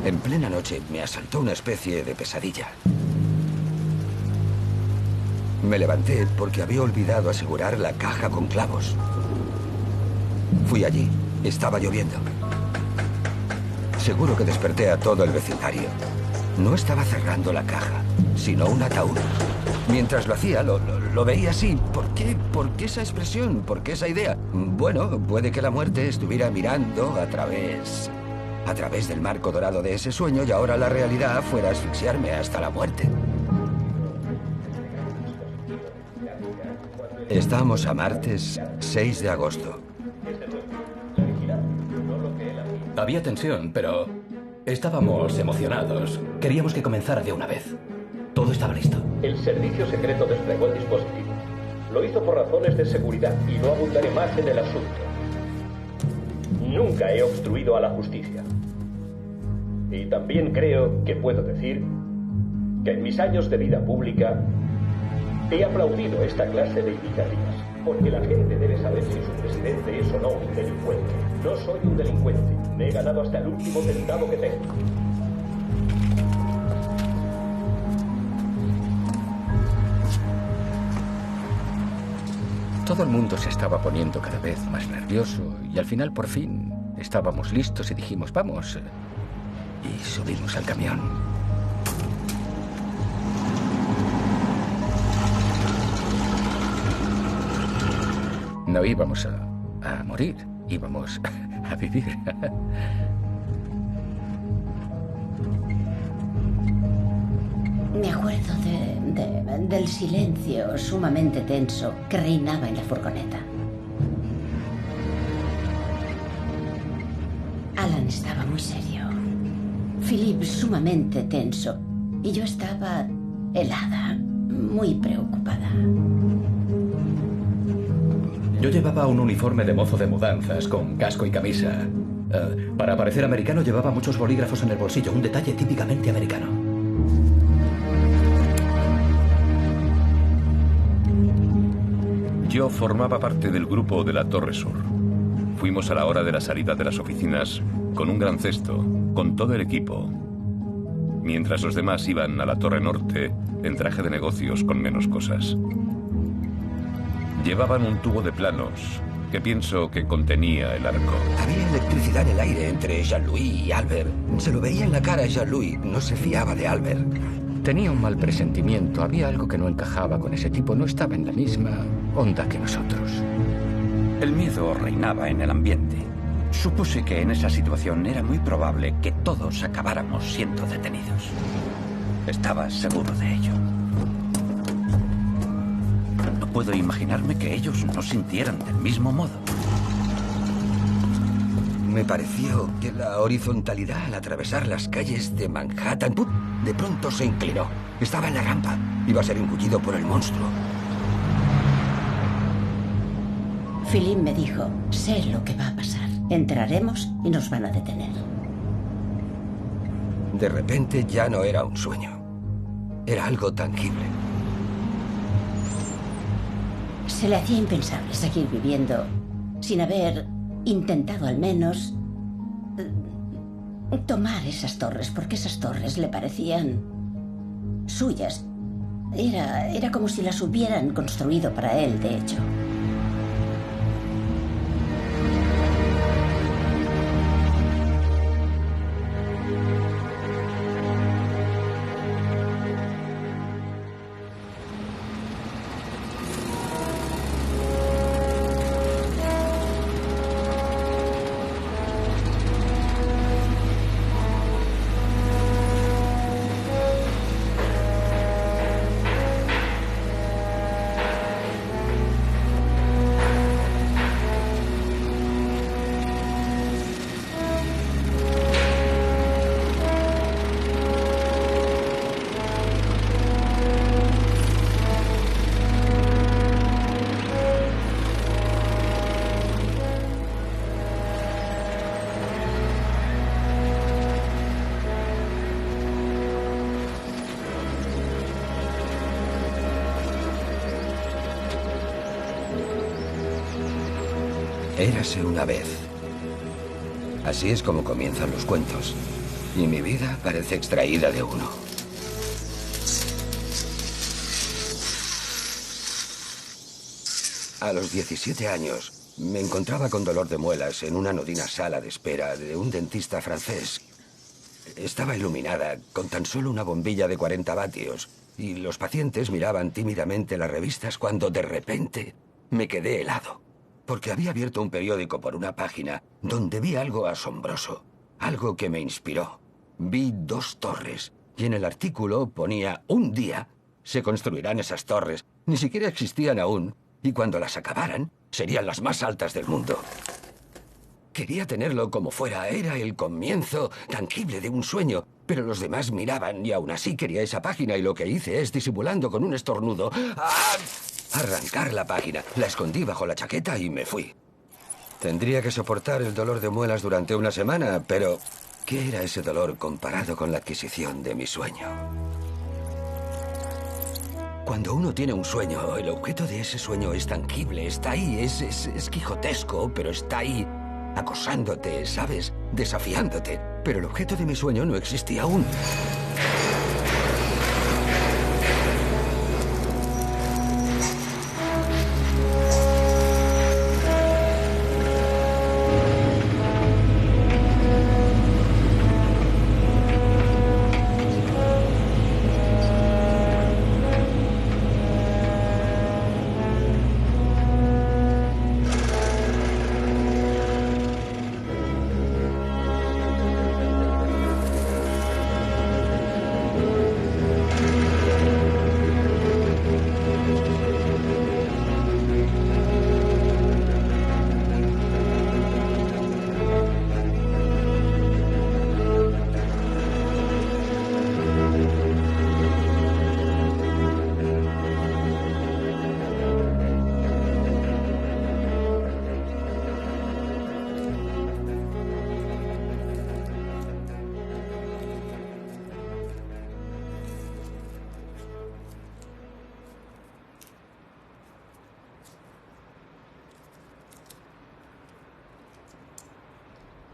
En plena noche me asaltó una especie de pesadilla. Me levanté porque había olvidado asegurar la caja con clavos. Fui allí. Estaba lloviendo. Seguro que desperté a todo el vecindario. No estaba cerrando la caja, sino un ataúd. Mientras lo hacía, lo veía así. ¿Por qué? ¿Por qué esa expresión? ¿Por qué esa idea? Bueno, puede que la muerte estuviera mirando a través del marco dorado de ese sueño y ahora la realidad fuera asfixiarme hasta la muerte. Estamos a martes 6 de agosto. Había tensión, pero estábamos emocionados. Queríamos que comenzara de una vez. Todo estaba listo. El servicio secreto desplegó el dispositivo. Lo hizo por razones de seguridad y no abundaré más en el asunto. Nunca he obstruido a la justicia. Y también creo que puedo decir que en mis años de vida pública he aplaudido esta clase de iniciativas, porque la gente debe saber si su presidente es o no un delincuente. No soy un delincuente. Me he ganado hasta el último centavo que tengo. Todo el mundo se estaba poniendo cada vez más nervioso y al final, por fin, estábamos listos y dijimos, vamos. Y subimos al camión. No íbamos a morir, íbamos a vivir. Me acuerdo del silencio sumamente tenso que reinaba en la furgoneta. Alan estaba muy serio. Philip sumamente tenso. Y yo estaba helada, muy preocupada. Yo llevaba un uniforme de mozo de mudanzas con casco y camisa. Para parecer americano llevaba muchos bolígrafos en el bolsillo, un detalle típicamente americano. Yo formaba parte del grupo de la Torre Sur. Fuimos a la hora de la salida de las oficinas con un gran cesto, con todo el equipo, mientras los demás iban a la Torre Norte en traje de negocios con menos cosas. Llevaban un tubo de planos que pienso que contenía el arco. Había electricidad en el aire entre Jean-Louis y Albert. Se lo veía en la cara a Jean-Louis. No se fiaba de Albert. Tenía un mal presentimiento. Había algo que no encajaba con ese tipo. No estaba en la misma onda que nosotros. El miedo reinaba en el ambiente. Supuse que en esa situación era muy probable que todos acabáramos siendo detenidos. Estaba seguro de ello. No puedo imaginarme que ellos no sintieran del mismo modo. Me pareció que la horizontalidad al atravesar las calles de Manhattan de pronto se inclinó. Estaba en la rampa. Iba a ser engullido por el monstruo. Philip me dijo, sé lo que va a pasar. Entraremos y nos van a detener. De repente ya no era un sueño. Era algo tangible. Se le hacía impensable seguir viviendo sin haber intentado al menos tomar esas torres, porque esas torres le parecían suyas. Era como si las hubieran construido para él, de hecho. Érase una vez. Así es como comienzan los cuentos. Y mi vida parece extraída de uno. A los 17 años, me encontraba con dolor de muelas en una anodina sala de espera de un dentista francés. Estaba iluminada con tan solo una bombilla de 40 vatios y los pacientes miraban tímidamente las revistas cuando de repente me quedé helado. Porque había abierto un periódico por una página donde vi algo asombroso, algo que me inspiró. Vi 2 torres y en el artículo ponía: un día se construirán esas torres. Ni siquiera existían aún. Y cuando las acabaran, serían las más altas del mundo. Quería tenerlo como fuera. Era el comienzo tangible de un sueño. Pero los demás miraban y aún así quería esa página. Y lo que hice es, disimulando con un estornudo, arrancar la página. La escondí bajo la chaqueta y me fui. Tendría que soportar el dolor de muelas durante una semana, pero ¿qué era ese dolor comparado con la adquisición de mi sueño? Cuando uno tiene un sueño, el objeto de ese sueño es tangible, está ahí, es quijotesco, pero está ahí, acosándote, ¿sabes? Desafiándote. Pero el objeto de mi sueño no existía aún.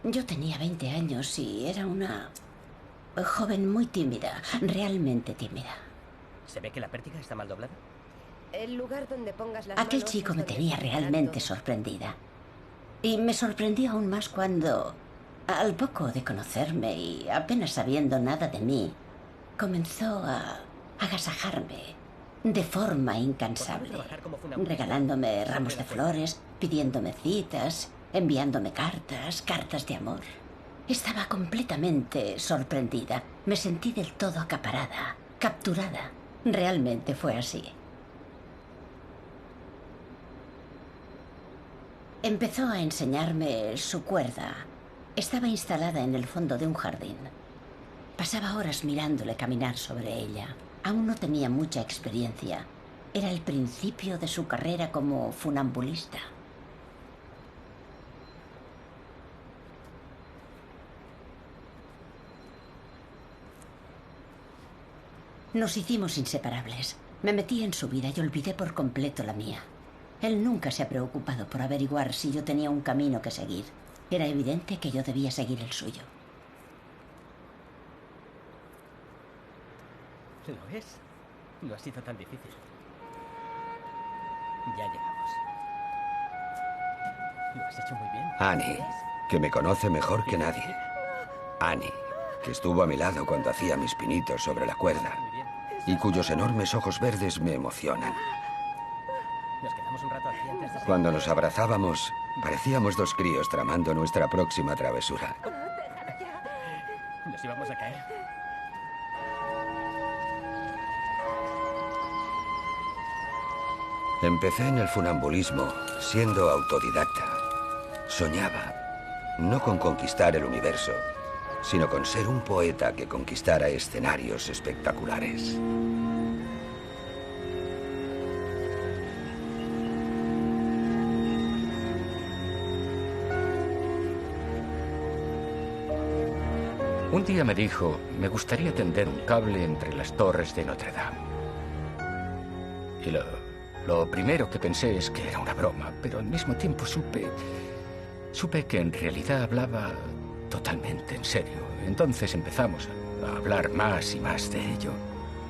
Yo tenía 20 años y era una joven muy tímida, realmente tímida. ¿Se ve que la pértiga está mal doblada? El lugar donde pongas las Aquel manos chico es me donde tenía está realmente parando. sorprendida. Y me sorprendió aún más cuando, al poco de conocerme y apenas sabiendo nada de mí, comenzó a agasajarme de forma incansable, regalándome ramos de flores, pidiéndome citas, enviándome cartas de amor. Estaba completamente sorprendida. Me sentí del todo acaparada, capturada. Realmente fue así. Empezó a enseñarme su cuerda. Estaba instalada en el fondo de un jardín. Pasaba horas mirándole caminar sobre ella. Aún no tenía mucha experiencia. Era el principio de su carrera como funambulista. Nos hicimos inseparables. Me metí en su vida y olvidé por completo la mía. Él nunca se ha preocupado por averiguar si yo tenía un camino que seguir. Era evidente que yo debía seguir el suyo. Lo es. No ha sido tan difícil. Ya llegamos. Lo has hecho muy bien. Annie, que me conoce mejor que nadie. Annie, que estuvo a mi lado cuando hacía mis pinitos sobre la cuerda y cuyos enormes ojos verdes me emocionan. Nos quedamos un rato aquí antes de... Cuando nos abrazábamos, parecíamos 2 críos tramando nuestra próxima travesura. Nos íbamos a caer. Empecé en el funambulismo siendo autodidacta. Soñaba, no con conquistar el universo, sino con ser un poeta que conquistara escenarios espectaculares. Un día me dijo, me gustaría tender un cable entre las torres de Notre Dame. Y lo primero que pensé es que era una broma, pero al mismo tiempo supe que en realidad hablaba totalmente en serio. Entonces empezamos a hablar más y más de ello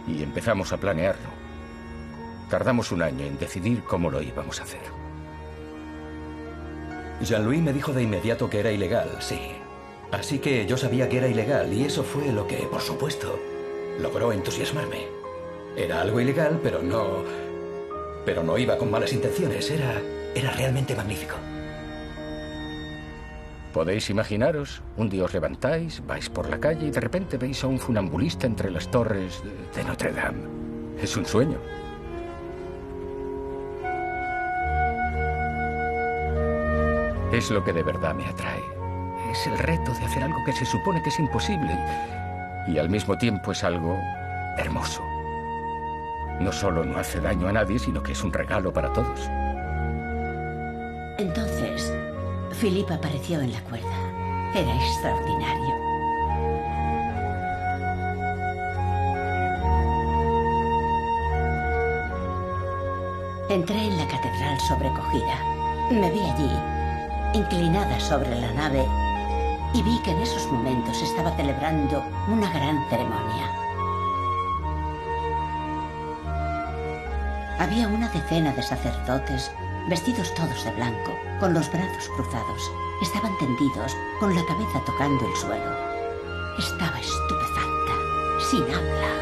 y empezamos a planearlo. Tardamos un año en decidir cómo lo íbamos a hacer. Jean-Louis me dijo de inmediato que era ilegal, sí. Así que yo sabía que era ilegal y eso fue lo que, por supuesto, logró entusiasmarme. Era algo ilegal, pero no iba con malas intenciones. Era realmente magnífico. Podéis imaginaros, un día os levantáis, vais por la calle y de repente veis a un funambulista entre las torres de Notre Dame. Es un sueño. Es lo que de verdad me atrae. Es el reto de hacer algo que se supone que es imposible y al mismo tiempo es algo hermoso. No solo no hace daño a nadie, sino que es un regalo para todos. Entonces, Philippe apareció en la cuerda. Era extraordinario. Entré en la catedral sobrecogida. Me vi allí, inclinada sobre la nave, y vi que en esos momentos se estaba celebrando una gran ceremonia. Había una decena de sacerdotes, vestidos todos de blanco, con los brazos cruzados. Estaban tendidos, con la cabeza tocando el suelo. Estaba estupefacta, sin habla.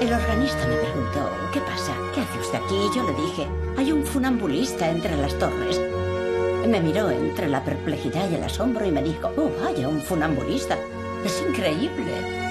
El organista me preguntó, ¿qué pasa? ¿Qué hace usted aquí? Y yo le dije, hay un funambulista entre las torres. Me miró entre la perplejidad y el asombro y me dijo, oh, vaya, un funambulista. Es increíble.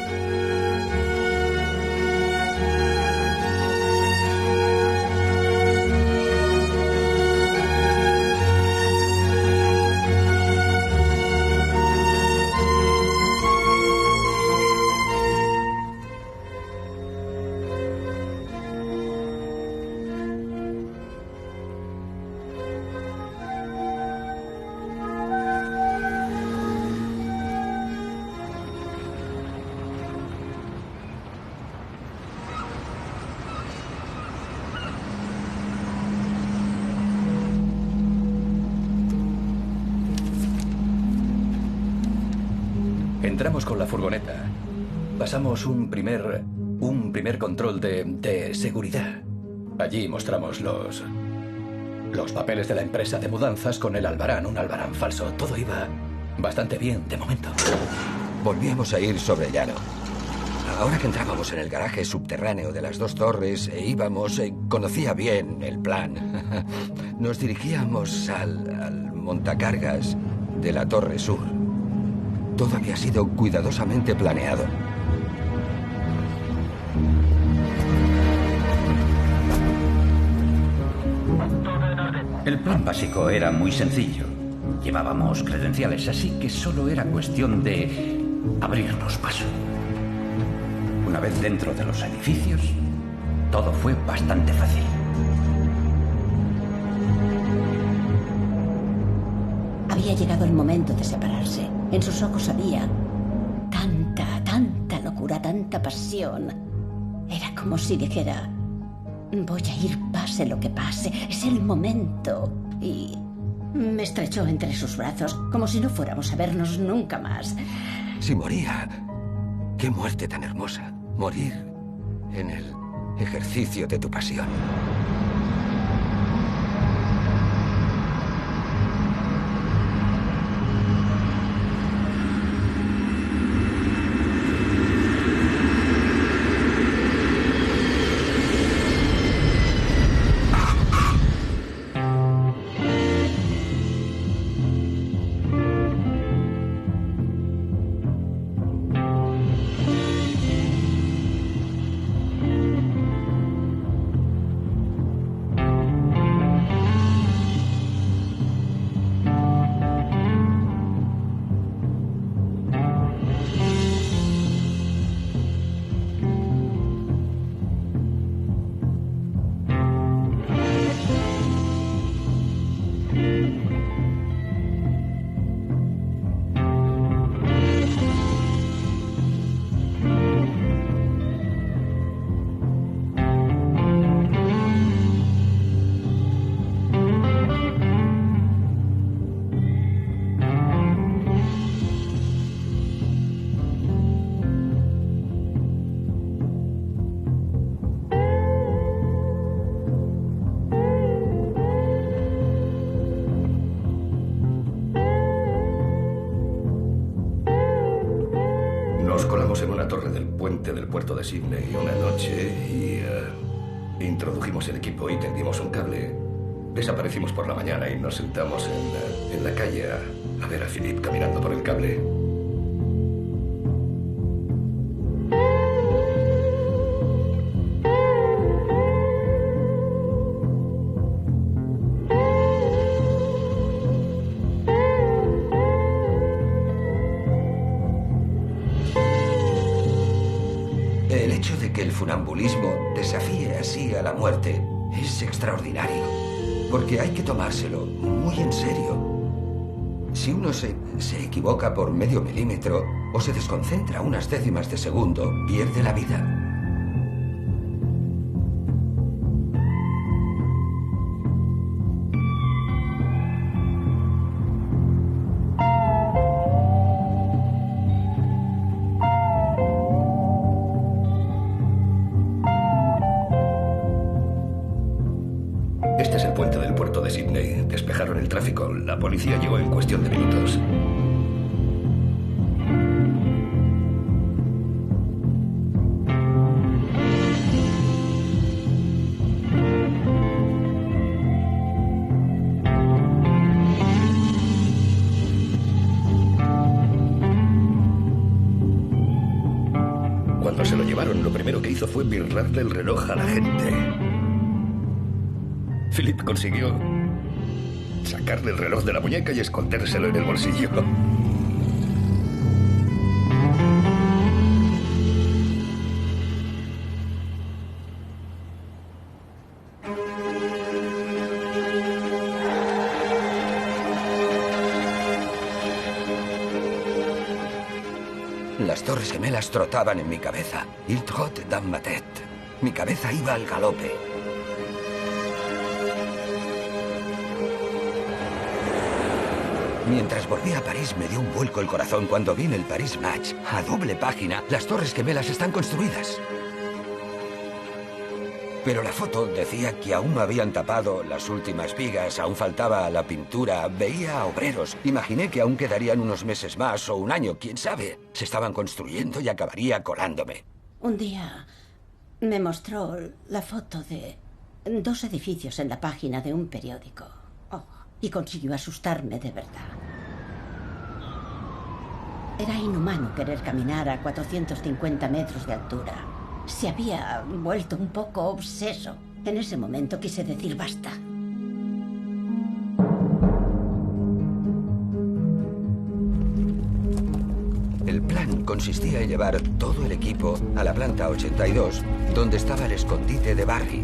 Entramos con la furgoneta. Pasamos un primer control de seguridad. Allí mostramos los papeles de la empresa de mudanzas con el albarán, un albarán falso. Todo iba bastante bien de momento. Volvíamos a ir sobre llano. Ahora que entrábamos en el garaje subterráneo de las dos torres e íbamos, conocía bien el plan. Nos dirigíamos al montacargas de la Torre Sur. Todo había sido cuidadosamente planeado. El plan básico era muy sencillo. Llevábamos credenciales, así que solo era cuestión de abrirnos paso. Una vez dentro de los edificios, todo fue bastante fácil. Había llegado el momento de separarse. En sus ojos había tanta locura, tanta pasión. Era como si dijera, voy a ir pase lo que pase, es el momento. Y me estrechó entre sus brazos, como si no fuéramos a vernos nunca más. Si moría, qué muerte tan hermosa. Morir en el ejercicio de tu pasión. puente del puerto de Sydney una noche y introdujimos el equipo y tendimos un cable. Desaparecimos por la mañana y nos sentamos en la calle a ver a Philip caminando por el cable. El hecho de que el funambulismo desafíe así a la muerte es extraordinario, porque hay que tomárselo muy en serio. Si uno se equivoca por medio milímetro o se desconcentra unas décimas de segundo, pierde la vida. Este es el puente del puerto de Sydney. Despejaron el tráfico. La policía llegó en cuestión de minutos. Cuando se lo llevaron, lo primero que hizo fue birrarle el reloj a la gente. Philip consiguió sacarle el reloj de la muñeca y escondérselo en el bolsillo. Las Torres Gemelas trotaban en mi cabeza. Il trot dans ma tête. Mi cabeza iba al galope. Mientras volvía a París me dio un vuelco el corazón cuando vi en el Paris Match, a doble página, las Torres Gemelas están construidas. Pero la foto decía que aún no habían tapado las últimas vigas, aún faltaba la pintura, veía a obreros. Imaginé que aún quedarían unos meses más o un año, quién sabe. Se estaban construyendo y acabaría colándome. Un día me mostró la foto de 2 edificios en la página de un periódico. Y consiguió asustarme de verdad. Era inhumano querer caminar a 450 metros de altura. Se había vuelto un poco obseso. En ese momento quise decir basta. El plan consistía en llevar todo el equipo a la planta 82, donde estaba el escondite de Barry.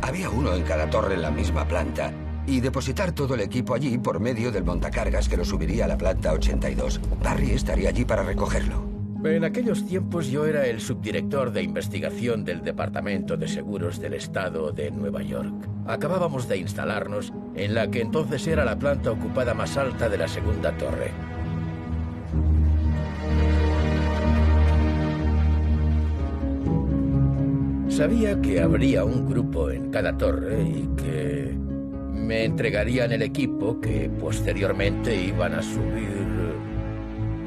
Había uno en cada torre en la misma planta, y depositar todo el equipo allí por medio del montacargas que lo subiría a la planta 82. Barry estaría allí para recogerlo. En aquellos tiempos yo era el subdirector de investigación del Departamento de Seguros del Estado de Nueva York. Acabábamos de instalarnos en la que entonces era la planta ocupada más alta de la segunda torre. Sabía que habría un grupo en cada torre y que me entregarían el equipo que posteriormente iban a subir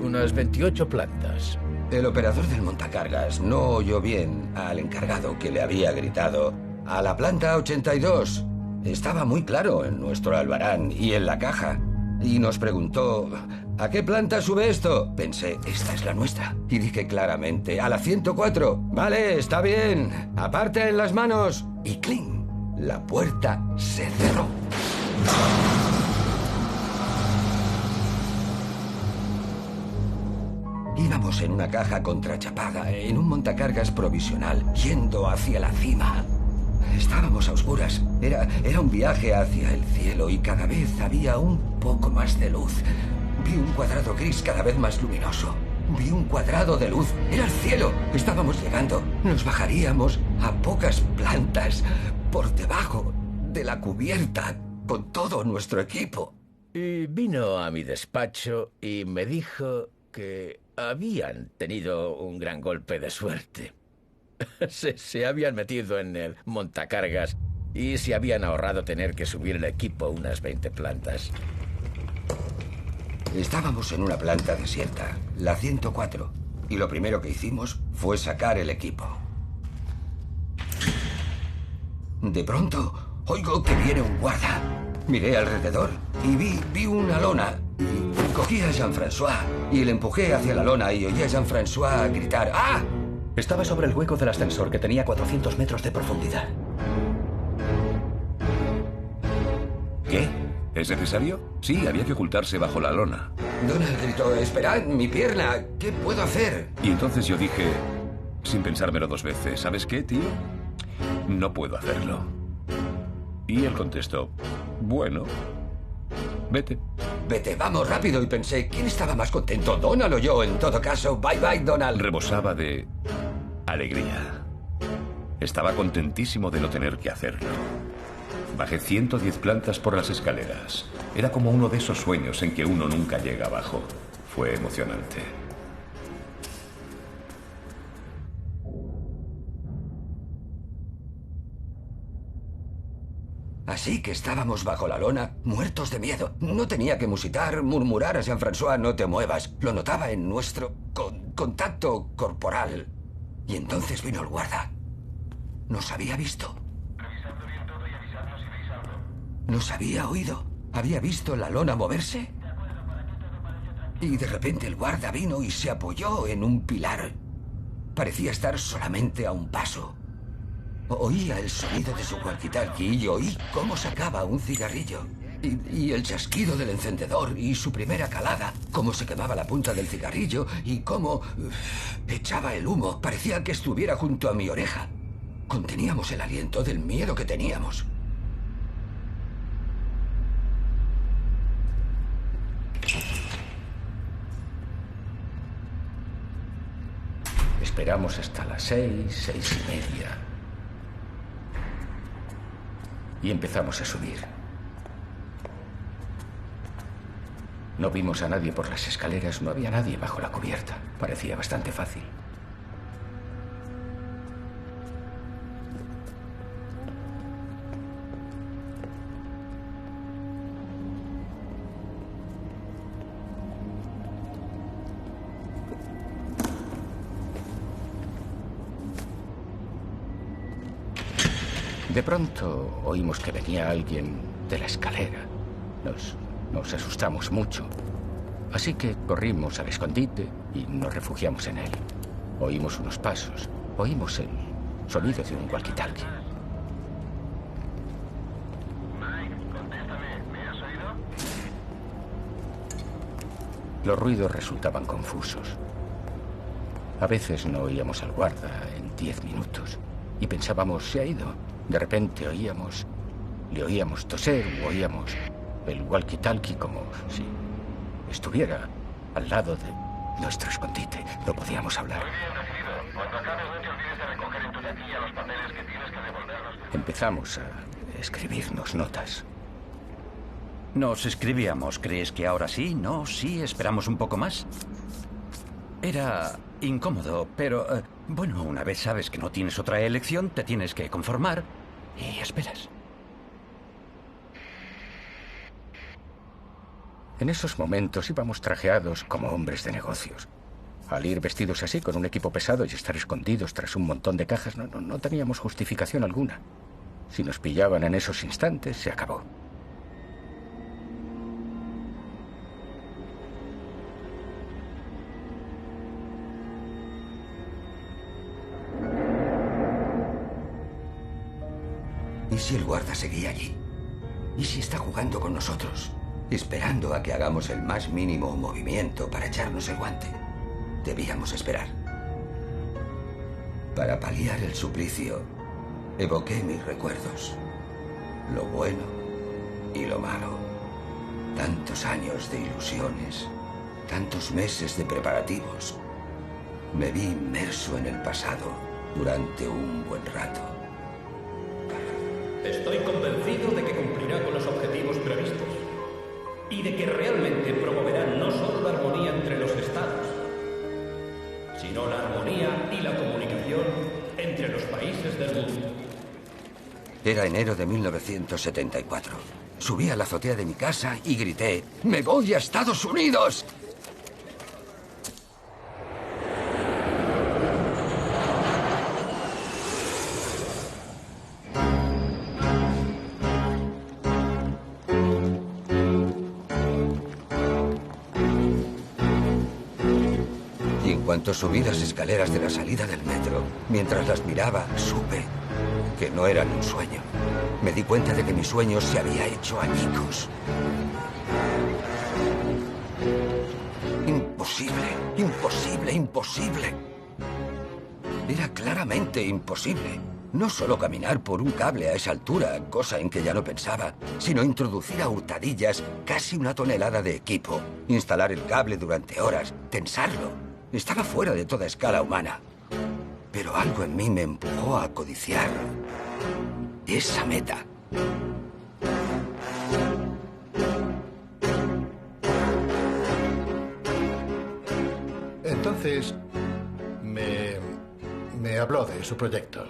unas 28 plantas. El operador del montacargas no oyó bien al encargado que le había gritado «¡A la planta 82!». Estaba muy claro en nuestro albarán y en la caja. Y nos preguntó «¿A qué planta sube esto?». Pensé «Esta es la nuestra». Y dije claramente «A la 104». «Vale, está bien. Aparten las manos». Y ¡cling! La puerta se cerró. Íbamos en una caja contrachapada, en un montacargas provisional, yendo hacia la cima. Estábamos a oscuras. Era un viaje hacia el cielo y cada vez había un poco más de luz. Vi un cuadrado gris cada vez más luminoso. Vi un cuadrado de luz. Era el cielo. Estábamos llegando. Nos bajaríamos a pocas plantas por debajo de la cubierta con todo nuestro equipo. Y vino a mi despacho y me dijo que habían tenido un gran golpe de suerte. Se habían metido en el montacargas y se habían ahorrado tener que subir el equipo unas 20 plantas. Estábamos en una planta desierta, la 104. y lo primero que hicimos fue sacar el equipo. De pronto, oigo que viene un guarda. Miré alrededor y vi una lona. Y cogí a Jean-François y le empujé hacia la lona y oí a Jean-François gritar ¡Ah! Estaba sobre el hueco del ascensor que tenía 400 metros de profundidad. ¿Qué? ¿Es necesario? Sí, había que ocultarse bajo la lona. Donald gritó, esperad, mi pierna, ¿qué puedo hacer? Y entonces yo dije, sin pensármelo dos veces, ¿sabes qué, tío? No puedo hacerlo. Y él contestó, bueno, vete. Vete, vamos, rápido. Y pensé, ¿quién estaba más contento, Donald o yo? En todo caso, bye bye, Donald. Rebosaba de alegría. Estaba contentísimo de no tener que hacerlo. Bajé 110 plantas por las escaleras. Era como uno de esos sueños en que uno nunca llega abajo. Fue emocionante. Así que estábamos bajo la lona, muertos de miedo. No tenía que musitar, murmurar a Jean-François, no te muevas. Lo notaba en nuestro contacto corporal. Y entonces vino el guarda. Nos había visto. Nos había oído. Había visto la lona moverse. Y de repente el guarda vino y se apoyó en un pilar. Parecía estar solamente a un paso. Oía el sonido de su walkie-talkie y oí cómo sacaba un cigarrillo. Y el chasquido del encendedor y su primera calada. Cómo se quemaba la punta del cigarrillo y cómo echaba el humo. Parecía que estuviera junto a mi oreja. Conteníamos el aliento del miedo que teníamos. Esperamos hasta las 6, 6:30. Y empezamos a subir. No vimos a nadie por las escaleras, no había nadie bajo la cubierta. Parecía bastante fácil. De pronto oímos que venía alguien de la escalera. Nos asustamos mucho. Así que corrimos al escondite y nos refugiamos en él. Oímos unos pasos. Oímos el sonido de un walkie-talkie. Mike, contéstame. ¿Me has oído? Los ruidos resultaban confusos. A veces no oíamos al guarda en 10 minutos y pensábamos, se ha ido. De repente le oíamos toser o oíamos el walkie-talkie como si estuviera al lado de nuestro escondite. No podíamos hablar. Muy bien, recibido. Cuando acabes, no te olvides de recoger en tu taquilla los papeles que tienes que devolverlos. Empezamos a escribirnos notas. Nos escribíamos. ¿Crees que ahora sí? ¿No? ¿Sí? ¿Esperamos un poco más? Era incómodo, pero bueno, una vez sabes que no tienes otra elección, te tienes que conformar y esperas. En esos momentos íbamos trajeados como hombres de negocios. Al ir vestidos así, con un equipo pesado y estar escondidos tras un montón de cajas, no teníamos justificación alguna. Si nos pillaban en esos instantes, se acabó. ¿Y si el guarda seguía allí? ¿Y si está jugando con nosotros? Esperando a que hagamos el más mínimo movimiento para echarnos el guante. Debíamos esperar. Para paliar el suplicio, evoqué mis recuerdos. Lo bueno y lo malo. Tantos años de ilusiones, tantos meses de preparativos. Me vi inmerso en el pasado durante un buen rato. Estoy convencido de que cumplirá con los objetivos previstos y de que realmente promoverá no solo la armonía entre los estados, sino la armonía y la comunicación entre los países del mundo. Era enero de 1974. Subí a la azotea de mi casa y grité: ¡Me voy a Estados Unidos! cuanto subí las escaleras de la salida del metro, mientras las miraba, supe que no eran un sueño. Me di cuenta de que mi sueño se había hecho añicos. Imposible, imposible, imposible. Era claramente imposible. No solo caminar por un cable a esa altura, cosa en que ya no pensaba, sino introducir a hurtadillas casi 1 tonelada de equipo, instalar el cable durante horas, tensarlo. Estaba fuera de toda escala humana. Pero algo en mí me empujó a codiciar esa meta. Entonces, me habló de su proyecto.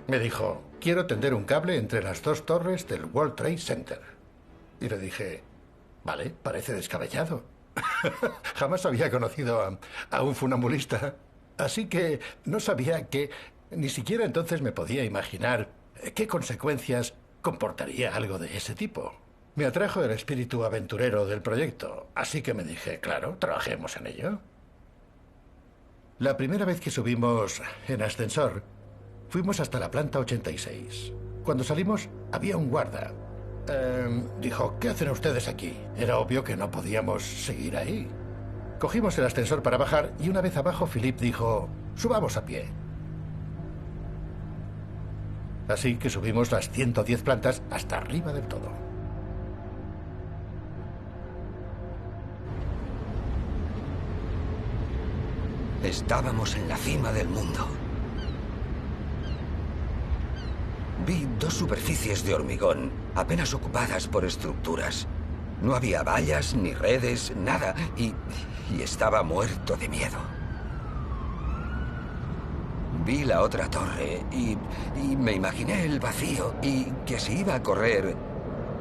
Me dijo, quiero tender un cable entre las 2 torres del World Trade Center. Y le dije, vale, parece descabellado. Jamás había conocido a un funambulista. Así que no sabía que ni siquiera entonces me podía imaginar qué consecuencias comportaría algo de ese tipo. Me atrajo el espíritu aventurero del proyecto, así que me dije, claro, trabajemos en ello. La primera vez que subimos en ascensor, fuimos hasta la planta 86. Cuando salimos, había un guarda. Dijo, ¿qué hacen ustedes aquí? Era obvio que no podíamos seguir ahí. Cogimos el ascensor para bajar y una vez abajo, Philip dijo, subamos a pie. Así que subimos las 110 plantas hasta arriba del todo. Estábamos en la cima del mundo. Vi 2 superficies de hormigón, apenas ocupadas por estructuras. No había vallas, ni redes, nada, y estaba muerto de miedo. Vi la otra torre y me imaginé el vacío y que si iba a correr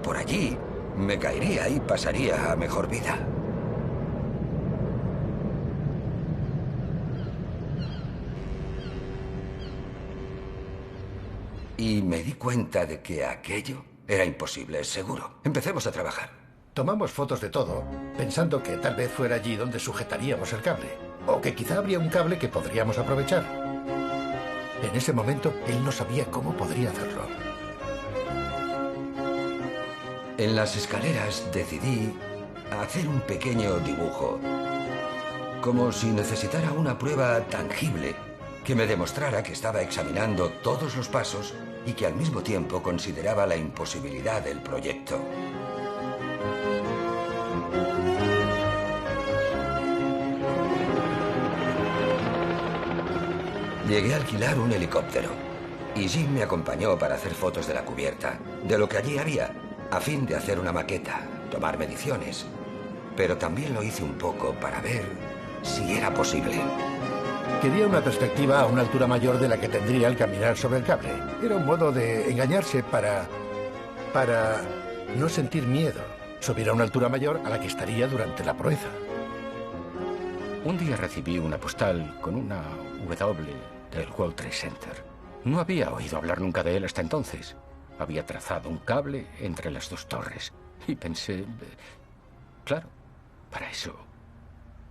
por allí, me caería y pasaría a mejor vida. Y me di cuenta de que aquello era imposible, seguro. Empecemos a trabajar. Tomamos fotos de todo, pensando que tal vez fuera allí donde sujetaríamos el cable. O que quizá habría un cable que podríamos aprovechar. En ese momento, él no sabía cómo podría hacerlo. En las escaleras decidí hacer un pequeño dibujo. Como si necesitara una prueba tangible que me demostrara que estaba examinando todos los pasos y que al mismo tiempo consideraba la imposibilidad del proyecto. Llegué a alquilar un helicóptero y Jim me acompañó para hacer fotos de la cubierta, de lo que allí había, a fin de hacer una maqueta, tomar mediciones. Pero también lo hice un poco para ver si era posible. Quería una perspectiva a una altura mayor de la que tendría al caminar sobre el cable. Era un modo de engañarse para no sentir miedo. Subir a una altura mayor a la que estaría durante la proeza. Un día recibí una postal con una W del World Trade Center. No había oído hablar nunca de él hasta entonces. Había trazado un cable entre las 2 torres. Y pensé, claro, para eso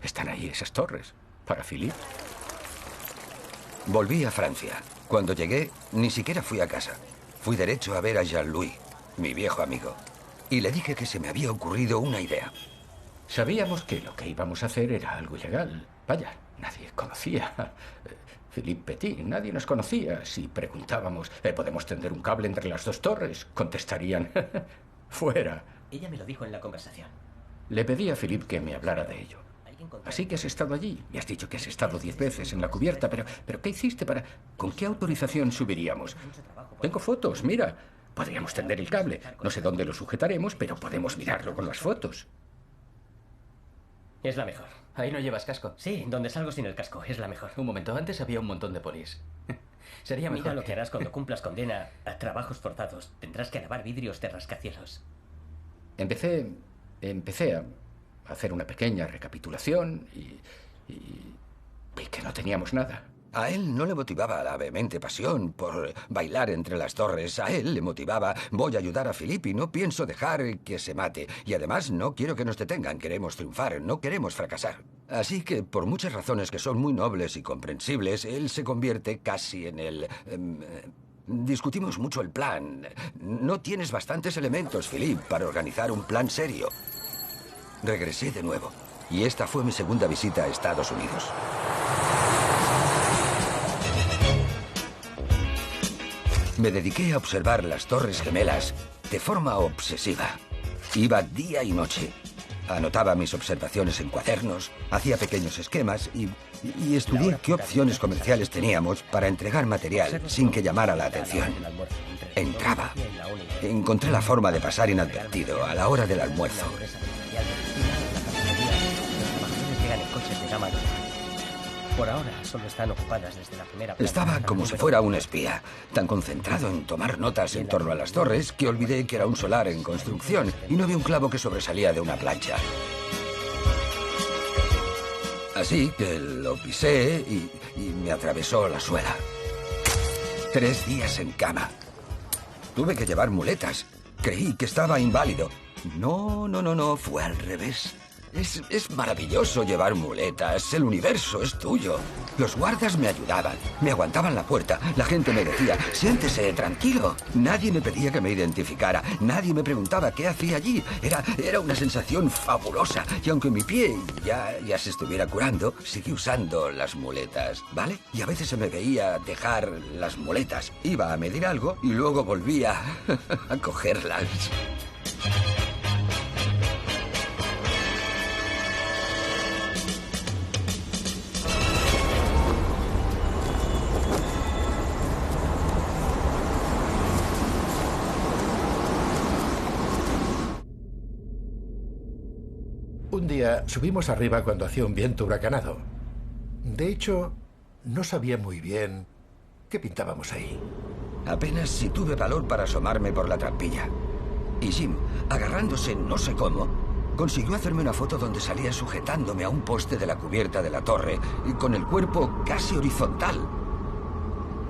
están ahí esas torres, para Philip. Volví a Francia. Cuando llegué, ni siquiera fui a casa. Fui derecho a ver a Jean-Louis, mi viejo amigo. Y le dije que se me había ocurrido una idea. Sabíamos que lo que íbamos a hacer era algo ilegal. Vaya, nadie conocía. Philippe Petit, nadie nos conocía. Si preguntábamos, ¿podemos tender un cable entre las 2 torres? Contestarían, fuera. Ella me lo dijo en la conversación. Le pedí a Philippe que me hablara de ello. Así que has estado allí. Me has dicho que has estado 10 veces en la cubierta, pero ¿qué hiciste para...? ¿Con qué autorización subiríamos? Tengo fotos, mira. Podríamos tender el cable. No sé dónde lo sujetaremos, pero podemos mirarlo con las fotos. Es la mejor. Ahí no llevas casco. Sí, donde salgo sin el casco. Es la mejor. Un momento, antes había un montón de polis. Sería mejor. Mira lo que harás cuando cumplas condena a trabajos forzados. Tendrás que lavar vidrios de rascacielos. Empecé a hacer una pequeña recapitulación y que no teníamos nada. A él no le motivaba la vehemente pasión por bailar entre las torres. A él le motivaba, voy a ayudar a Philippe y no pienso dejar que se mate. Y además no quiero que nos detengan, queremos triunfar, no queremos fracasar. Así que, por muchas razones que son muy nobles y comprensibles, él se convierte casi en el... discutimos mucho el plan. No tienes bastantes elementos, Philippe, para organizar un plan serio. Regresé de nuevo, y esta fue mi segunda visita a Estados Unidos. Me dediqué a observar las Torres Gemelas de forma obsesiva. Iba día y noche. Anotaba mis observaciones en cuadernos, hacía pequeños esquemas y estudié qué opciones comerciales teníamos para entregar material sin que llamara la atención. Entraba. Encontré la forma de pasar inadvertido a la hora del almuerzo. Por ahora solo están ocupadas desde la primera planta. Estaba como si fuera un espía, tan concentrado en tomar notas en torno a las torres que olvidé que era un solar en construcción y no vi un clavo que sobresalía de una plancha. Así que lo pisé y me atravesó la suela. 3 días en cama. Tuve que llevar muletas. Creí que estaba inválido. No, fue al revés. Es maravilloso llevar muletas. El universo es tuyo. Los guardas me ayudaban. Me aguantaban la puerta. La gente me decía, siéntese, tranquilo. Nadie me pedía que me identificara. Nadie me preguntaba qué hacía allí. Era una sensación fabulosa. Y aunque mi pie ya se estuviera curando, seguí usando las muletas, ¿vale? Y a veces se me veía dejar las muletas. Iba a medir algo y luego volvía a cogerlas. Un día subimos arriba cuando hacía un viento huracanado. De hecho, no sabía muy bien qué pintábamos ahí. Apenas si tuve valor para asomarme por la trampilla. Y Jim, agarrándose no sé cómo, consiguió hacerme una foto donde salía sujetándome a un poste de la cubierta de la torre y con el cuerpo casi horizontal.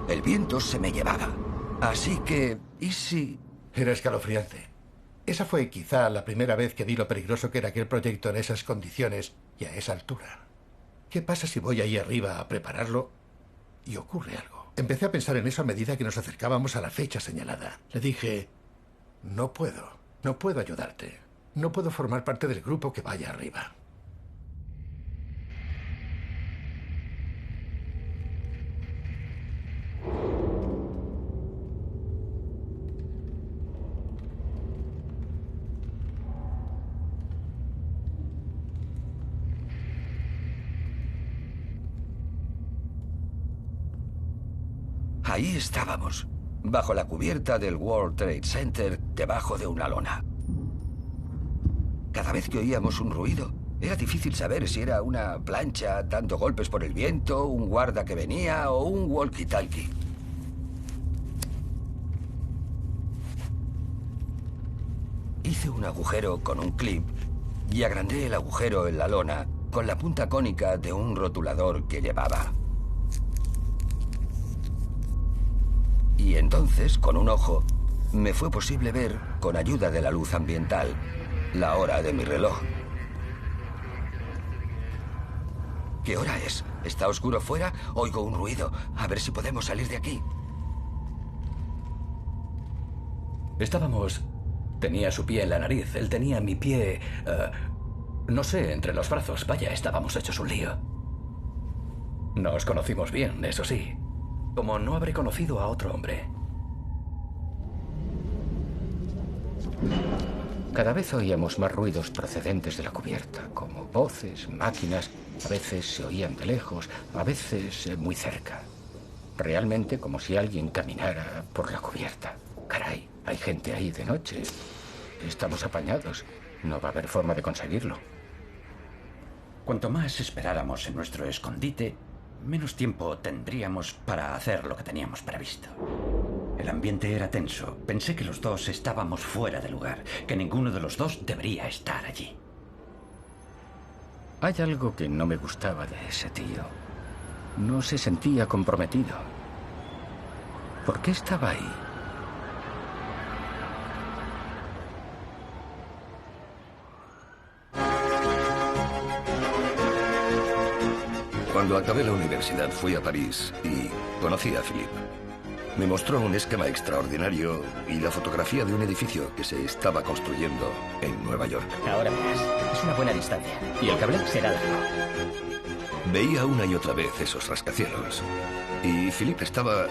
El viento se me llevaba. Así que... ¿y si...? Era escalofriante. Esa fue quizá la primera vez que vi lo peligroso que era aquel proyecto en esas condiciones y a esa altura. ¿Qué pasa si voy ahí arriba a prepararlo y ocurre algo? Empecé a pensar en eso a medida que nos acercábamos a la fecha señalada. Le dije, no puedo ayudarte. No puedo formar parte del grupo que vaya arriba. Ahí estábamos, bajo la cubierta del World Trade Center, debajo de una lona. Cada vez que oíamos un ruido, era difícil saber si era una plancha dando golpes por el viento, un guarda que venía o un walkie-talkie. Hice un agujero con un clip y agrandé el agujero en la lona con la punta cónica de un rotulador que llevaba. Y entonces, con un ojo, me fue posible ver, con ayuda de la luz ambiental, la hora de mi reloj. ¿Qué hora es? ¿Está oscuro fuera? Oigo un ruido. A ver si podemos salir de aquí. Estábamos... Tenía su pie en la nariz. Él tenía mi pie... no sé, entre los brazos. Vaya, estábamos hechos un lío. Nos conocimos bien, eso sí. Como no habré conocido a otro hombre. Cada vez oíamos más ruidos procedentes de la cubierta, como voces, máquinas. A veces se oían de lejos, a veces muy cerca. Realmente como si alguien caminara por la cubierta. Caray, hay gente ahí de noche. Estamos apañados. No va a haber forma de conseguirlo. Cuanto más esperáramos en nuestro escondite, menos tiempo tendríamos para hacer lo que teníamos previsto. El ambiente era tenso. Pensé que los dos estábamos fuera de lugar, que ninguno de los dos debería estar allí. Hay algo que no me gustaba de ese tío. No se sentía comprometido. ¿Por qué estaba ahí? Cuando acabé la universidad fui a París y conocí a Philippe. Me mostró un esquema extraordinario y la fotografía de un edificio que se estaba construyendo en Nueva York. Ahora verás, es una buena distancia. Y el cable será largo. Veía una y otra vez esos rascacielos. Y Philippe estaba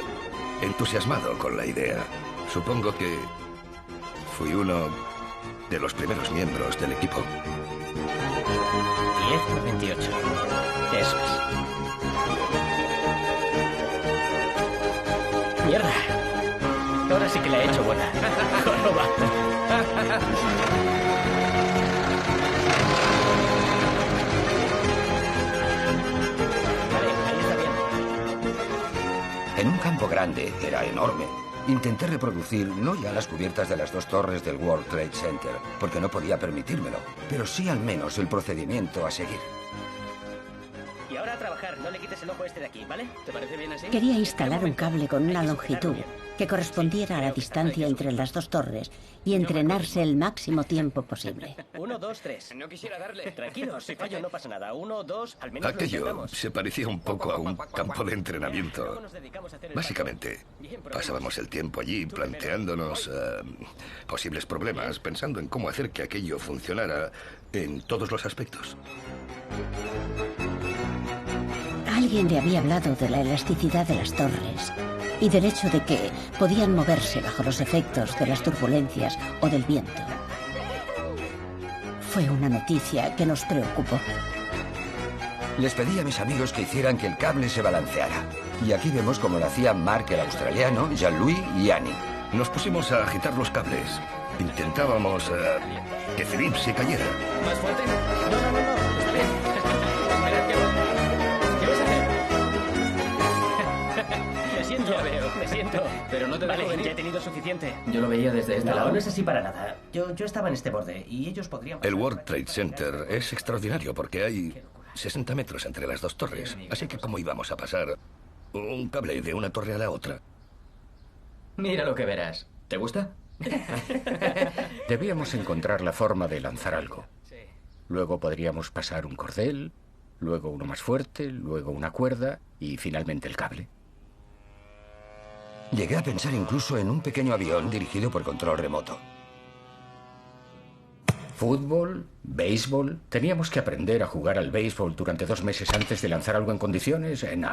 entusiasmado con la idea. Supongo que fui uno de los primeros miembros del equipo. 10 por 28. Eso es. ¡Mierda! Ahora sí que la he hecho buena. Joroba. Vale, ahí está bien. En un campo grande, era enorme. Intenté reproducir no ya las cubiertas de las dos torres del World Trade Center, porque no podía permitírmelo, pero sí al menos el procedimiento a seguir. Y ahora a trabajar, no le quites el ojo este de aquí, ¿vale? ¿Te parece bien así? Quería instalar un cable con una longitud que correspondiera a la distancia entre las dos torres y entrenarse el máximo tiempo posible. 1, 2, 3. No quisiera darle. Tranquilo, si fallo no pasa nada. 1, 2, al menos lo Aquello intentamos. se parecía un poco a un campo de entrenamiento. Básicamente, pasábamos el tiempo allí planteándonos posibles problemas, pensando en cómo hacer que aquello funcionara en todos los aspectos. Alguien le había hablado de la elasticidad de las torres y del hecho de que podían moverse bajo los efectos de las turbulencias o del viento. Fue una noticia que nos preocupó. Les pedí a mis amigos que hicieran que el cable se balanceara. Y aquí vemos cómo lo hacían Mark, el australiano, Jean-Louis y Annie. Nos pusimos a agitar los cables. Intentábamos que Philippe se cayera. ¿Más fuerte? No, está bien. Esperad que... ¿Qué vas a hacer? Me siento. Ya veo, me siento. Pero no te dejo venir. Ya he tenido suficiente. Yo lo veía desde este lado. No es así para nada. Yo estaba en este borde y ellos podrían... El World Trade Center es extraordinario porque hay 60 metros entre las dos torres. Así que ¿cómo íbamos a pasar un cable de una torre a la otra? Mira lo que verás. ¿Te gusta? Debíamos encontrar la forma de lanzar algo. Luego podríamos pasar un cordel, luego uno más fuerte, luego una cuerda y finalmente el cable. Llegué a pensar incluso en un pequeño avión dirigido por control remoto. Fútbol, béisbol. Teníamos que aprender a jugar al béisbol durante 2 meses antes de lanzar algo en condiciones. No.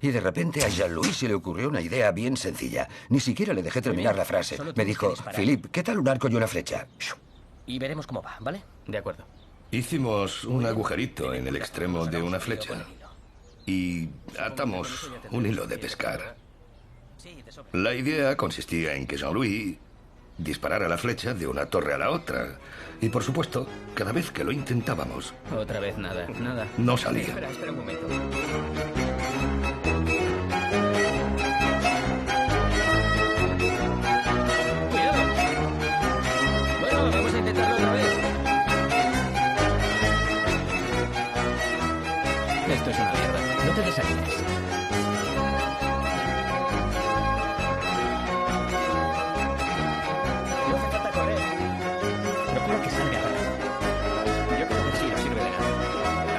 Y de repente a Jean-Louis se le ocurrió una idea bien sencilla. Ni siquiera le dejé terminar la frase. Me dijo, Philippe, ¿qué tal un arco y una flecha? Y veremos cómo va, ¿vale? De acuerdo. Hicimos un agujerito en el extremo de una flecha y atamos un hilo de pescar. La idea consistía en que Jean-Louis disparara la flecha de una torre a la otra. Y por supuesto, cada vez que lo intentábamos... Otra vez nada. No salía. Espera un momento. ¡Cuidado! Bueno, vamos a intentarlo otra vez. Esto es una mierda. No te desanimes. No hace falta correr. Procura que salga rápido. Yo creo que sí, no sirve de nada.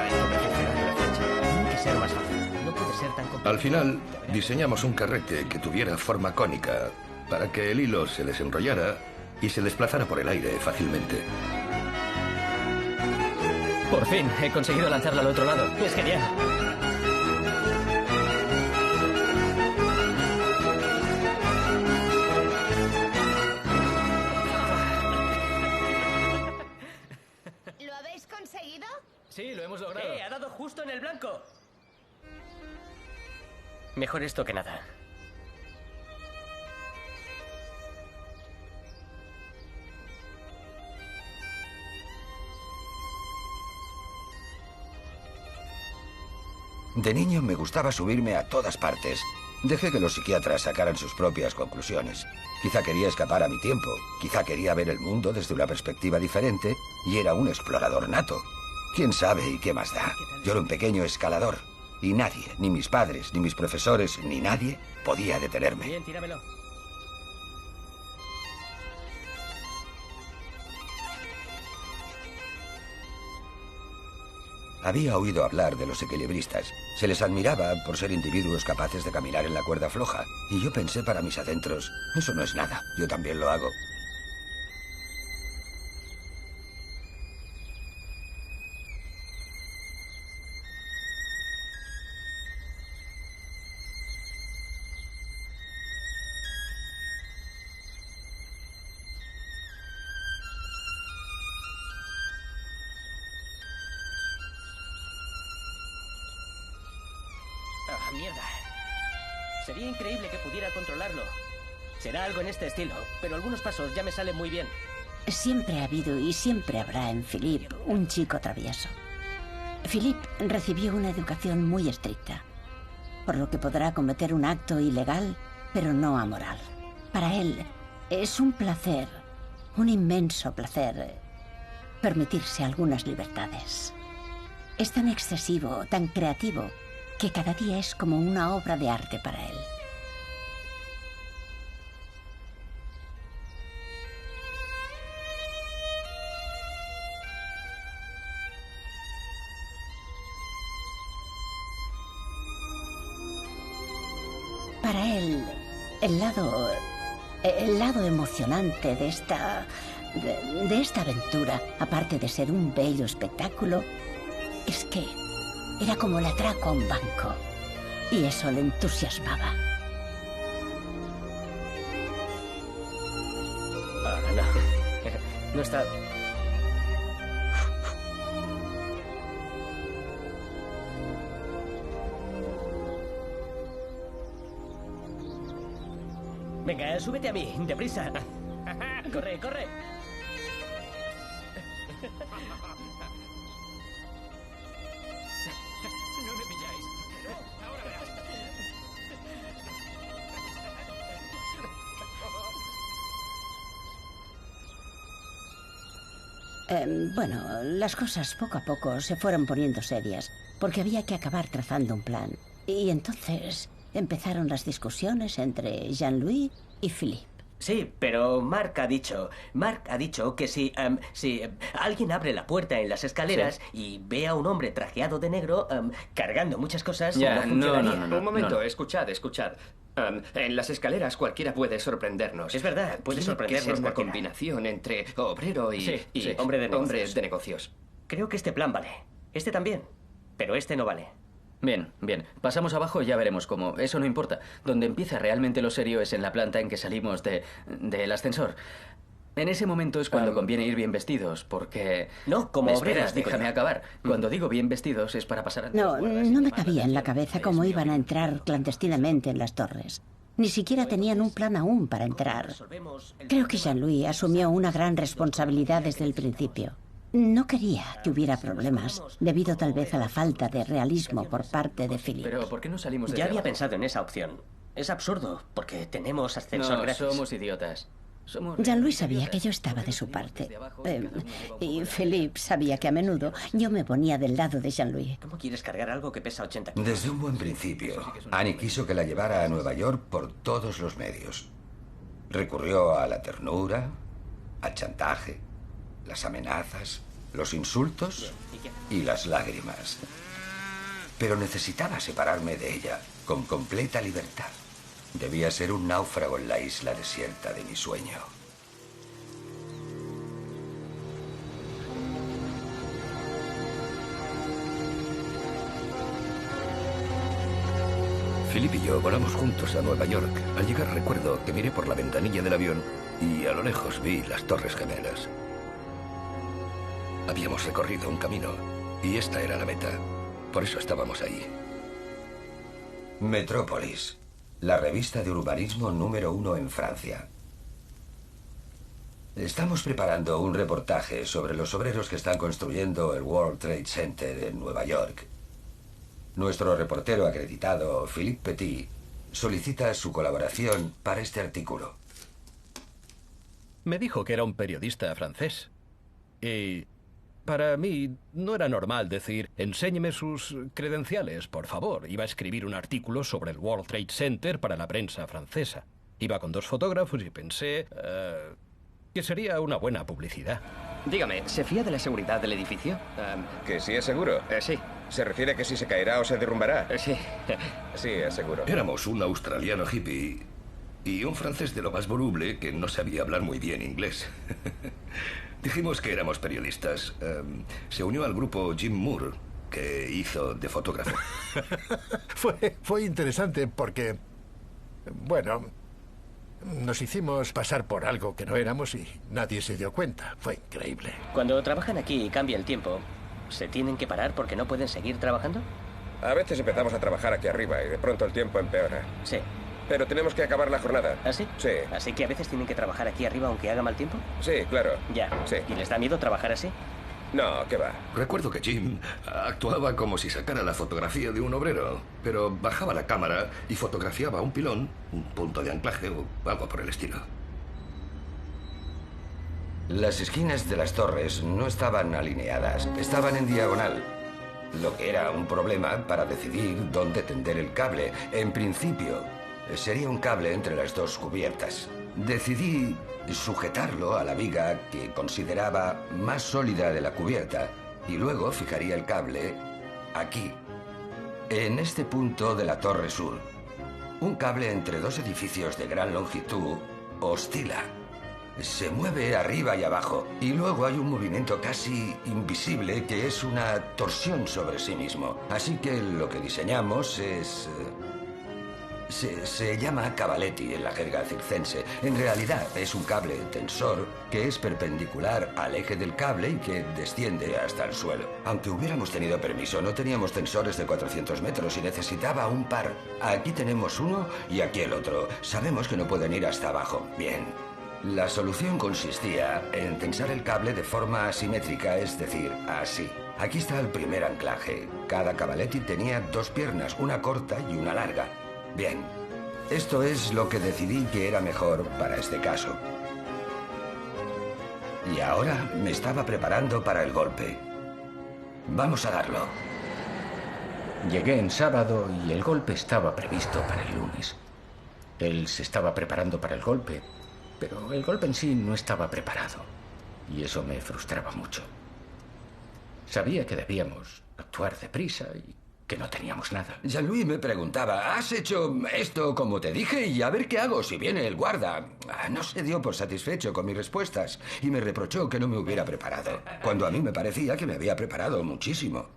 Hay que perfeccionar la flecha. Tiene que ser más fácil. No puede ser tan complicado. Al final, diseñamos un carrete que tuviera forma cónica para que el hilo se desenrollara y se desplazara por el aire fácilmente. Por fin, he conseguido lanzarla al otro lado. Es genial. ¿Lo habéis conseguido? Sí, lo hemos logrado. Ha dado justo en el blanco. Mejor esto que nada. De niño me gustaba subirme a todas partes. Dejé que los psiquiatras sacaran sus propias conclusiones. Quizá quería escapar a mi tiempo, quizá quería ver el mundo desde una perspectiva diferente y era un explorador nato. ¿Quién sabe y qué más da? Yo era un pequeño escalador y nadie, ni mis padres, ni mis profesores, ni nadie podía detenerme. Bien, tíramelo. Había oído hablar de los equilibristas. Se les admiraba por ser individuos capaces de caminar en la cuerda floja. Y yo pensé para mis adentros, eso no es nada, yo también lo hago. Ah, mierda. Sería increíble que pudiera controlarlo. Será algo en este estilo, pero algunos pasos ya me salen muy bien. Siempre ha habido y siempre habrá en Philippe un chico travieso. Philippe recibió una educación muy estricta, por lo que podrá cometer un acto ilegal, pero no amoral. Para él es un placer, un inmenso placer, permitirse algunas libertades. Es tan excesivo, tan creativo, que cada día es como una obra de arte para él. Para él, el lado emocionante de esta aventura, aparte de ser un bello espectáculo, es que era como el atraco a un banco. Y eso le entusiasmaba. Ah, no. No está... Venga, súbete a mí, deprisa. Corre, corre. No me pilláis. No, ahora verás. Bueno, las cosas poco a poco se fueron poniendo serias, porque había que acabar trazando un plan. Y entonces empezaron las discusiones entre Jean-Louis y Philippe. Sí, pero Marc ha dicho que si alguien abre la puerta en las escaleras y ve a un hombre trajeado de negro cargando muchas cosas, ya, no funcionaría. No, Un momento, no. escuchad. En las escaleras cualquiera puede sorprendernos. Es verdad, puede Tiene sorprendernos que ser una cualquiera. combinación entre obrero y hombre de negocios. hombre de negocios. Creo que este plan vale. Este también. Pero este no vale. Bien, bien. Pasamos abajo y ya veremos cómo. Eso no importa. Donde empieza realmente lo serio es en la planta en que salimos del ascensor. En ese momento es cuando conviene ir bien vestidos, porque... No, como Espera, obreros, digo déjame yo. acabar. Cuando digo bien vestidos es para pasar... No me cabía en la cabeza cómo iban a entrar clandestinamente en las torres. Ni siquiera tenían un plan aún para entrar. Creo que Jean-Louis asumió una gran responsabilidad desde el principio. No quería que hubiera problemas, debido tal vez a la falta de realismo por parte de Philippe. Pero ¿por qué no salimos de Ya había pensado en esa opción. Es absurdo, porque tenemos ascensor No, gratis. somos idiotas. Jean-Louis sabía que yo estaba de su parte. Y Philippe sabía que a menudo yo me ponía del lado de Jean-Louis. ¿Cómo quieres cargar algo que pesa 80 kilos? Desde un buen principio, Annie quiso que la llevara a Nueva York por todos los medios. Recurrió a la ternura, al chantaje, las amenazas, los insultos y las lágrimas. Pero necesitaba separarme de ella con completa libertad. Debía ser un náufrago en la isla desierta de mi sueño. Philippe y yo volamos juntos a Nueva York. Al llegar recuerdo que miré por la ventanilla del avión y a lo lejos vi las Torres Gemelas. Habíamos recorrido un camino y esta era la meta. Por eso estábamos ahí. Metrópolis, la revista de urbanismo número 1 en Francia. Estamos preparando un reportaje sobre los obreros que están construyendo el World Trade Center en Nueva York. Nuestro reportero acreditado, Philippe Petit, solicita su colaboración para este artículo. Me dijo que era un periodista francés. Y para mí no era normal decir, enséñeme sus credenciales, por favor. Iba a escribir un artículo sobre el World Trade Center para la prensa francesa. Iba con 2 fotógrafos y pensé que sería una buena publicidad. Dígame, ¿se fía de la seguridad del edificio? ¿Que sí es seguro? Sí. ¿Se refiere que si se caerá o se derrumbará? Sí. Sí, es seguro. Éramos un australiano hippie y un francés de lo más voluble que no sabía hablar muy bien inglés. Dijimos que éramos periodistas. Se unió al grupo Jim Moore, que hizo de fotógrafo. Fue interesante porque, bueno, nos hicimos pasar por algo que no éramos y nadie se dio cuenta. Fue increíble. Cuando trabajan aquí y cambia el tiempo, ¿se tienen que parar porque no pueden seguir trabajando? A veces empezamos a trabajar aquí arriba y de pronto el tiempo empeora. Sí. Pero tenemos que acabar la jornada. ¿Ah, sí? Sí. ¿Así que a veces tienen que trabajar aquí arriba aunque haga mal tiempo? Sí, claro. Ya. Sí. ¿Y les da miedo trabajar así? No, ¿qué va? Recuerdo que Jim actuaba como si sacara la fotografía de un obrero, pero bajaba la cámara y fotografiaba un pilón, un punto de anclaje o algo por el estilo. Las esquinas de las torres no estaban alineadas, estaban en diagonal, lo que era un problema para decidir dónde tender el cable. En principio, sería un cable entre las dos cubiertas. Decidí sujetarlo a la viga que consideraba más sólida de la cubierta y luego fijaría el cable aquí, en este punto de la torre sur. Un cable entre dos edificios de gran longitud oscila. Se mueve arriba y abajo, y luego hay un movimiento casi invisible que es una torsión sobre sí mismo. Así que lo que diseñamos es... Se llama cavaletti en la jerga circense. En realidad es un cable tensor que es perpendicular al eje del cable y que desciende hasta el suelo. Aunque hubiéramos tenido permiso, no teníamos tensores de 400 metros y necesitaba un par. Aquí tenemos uno y aquí el otro. Sabemos que no pueden ir hasta abajo. Bien. La solución consistía en tensar el cable de forma asimétrica, es decir, así. Aquí está el primer anclaje. Cada cavaletti tenía dos piernas, una corta y una larga. Bien, esto es lo que decidí que era mejor para este caso. Y ahora me estaba preparando para el golpe. Vamos a darlo. Llegué en sábado y el golpe estaba previsto para el lunes. Él se estaba preparando para el golpe, pero el golpe en sí no estaba preparado. Y eso me frustraba mucho. Sabía que debíamos actuar deprisa y que no teníamos nada. Jean-Louis me preguntaba, ¿has hecho esto como te dije? Y a ver qué hago si viene el guarda. No se dio por satisfecho con mis respuestas y me reprochó que no me hubiera preparado, cuando a mí me parecía que me había preparado muchísimo.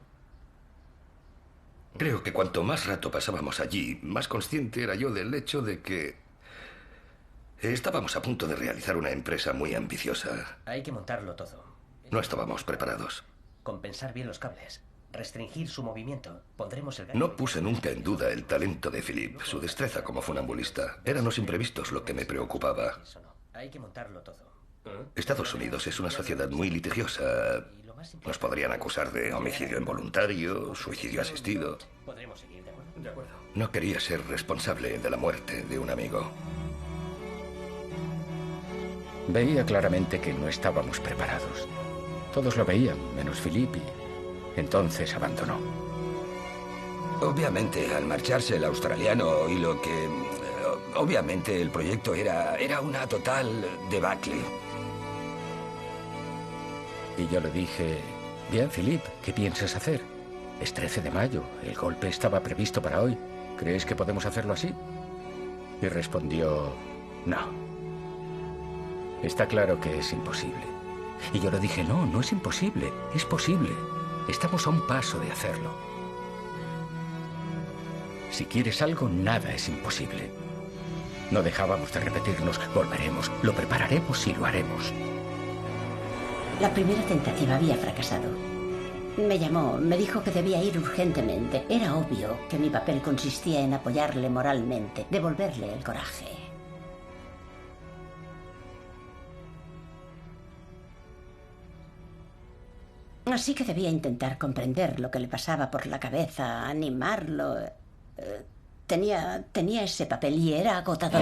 Creo que cuanto más rato pasábamos allí, más consciente era yo del hecho de que estábamos a punto de realizar una empresa muy ambiciosa. Hay que montarlo todo. No estábamos preparados. Compensar bien los cables. Restringir su movimiento. Pondremos el... No puse nunca en duda el talento de Philippe, su destreza como funambulista. Eran los imprevistos lo que me preocupaba. Hay que montarlo todo. Estados Unidos es una sociedad muy litigiosa. Nos podrían acusar de homicidio involuntario, suicidio asistido. Podremos seguir, ¿de acuerdo? No quería ser responsable de la muerte de un amigo. Veía claramente que no estábamos preparados. Todos lo veían, menos Philippe. Entonces abandonó. Obviamente, al marcharse el australiano y lo que... Obviamente el proyecto era una total debacle. Y yo le dije, bien, Philippe, ¿qué piensas hacer? Es 13 de mayo, el golpe estaba previsto para hoy. ¿Crees que podemos hacerlo así? Y respondió, no. Está claro que es imposible. Y yo le dije, no, no es imposible, es posible. Estamos a un paso de hacerlo. Si quieres algo, nada es imposible. No dejábamos de repetirnos, volveremos, lo prepararemos y lo haremos. La primera tentativa había fracasado. Me llamó, me dijo que debía ir urgentemente. Era obvio que mi papel consistía en apoyarle moralmente, devolverle el coraje. Así que debía intentar comprender lo que le pasaba por la cabeza, animarlo. Tenía ese papel y era agotador.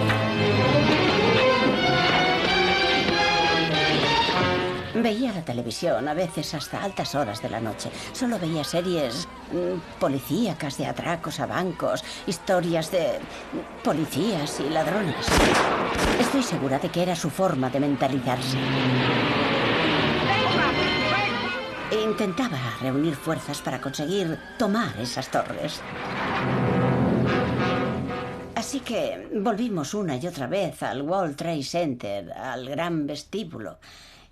Veía la televisión, a veces hasta altas horas de la noche. Solo veía series policíacas de atracos a bancos, historias de policías y ladrones. Estoy segura de que era su forma de mentalizarse. Intentaba reunir fuerzas para conseguir tomar esas torres. Así que volvimos una y otra vez al World Trade Center, al gran vestíbulo.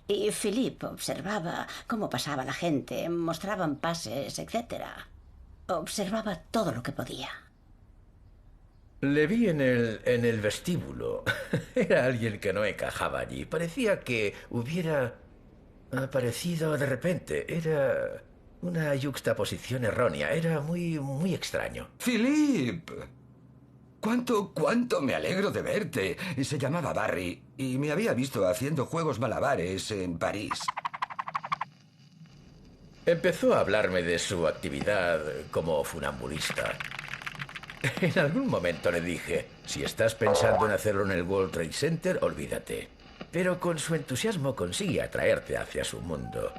Y Philippe observaba cómo pasaba la gente, mostraban pases, etc. Observaba todo lo que podía. Le vi en el vestíbulo. Era alguien que no encajaba allí. Parecía que hubiera aparecido de repente. Era una yuxtaposición errónea. Era muy extraño. ¡Philippe! ¿Cuánto me alegro de verte? Se llamaba Barry y me había visto haciendo juegos malabares en París. Empezó a hablarme de su actividad como funambulista. En algún momento le dije, si estás pensando en hacerlo en el World Trade Center, olvídate. Pero con su entusiasmo consigue atraerte hacia su mundo.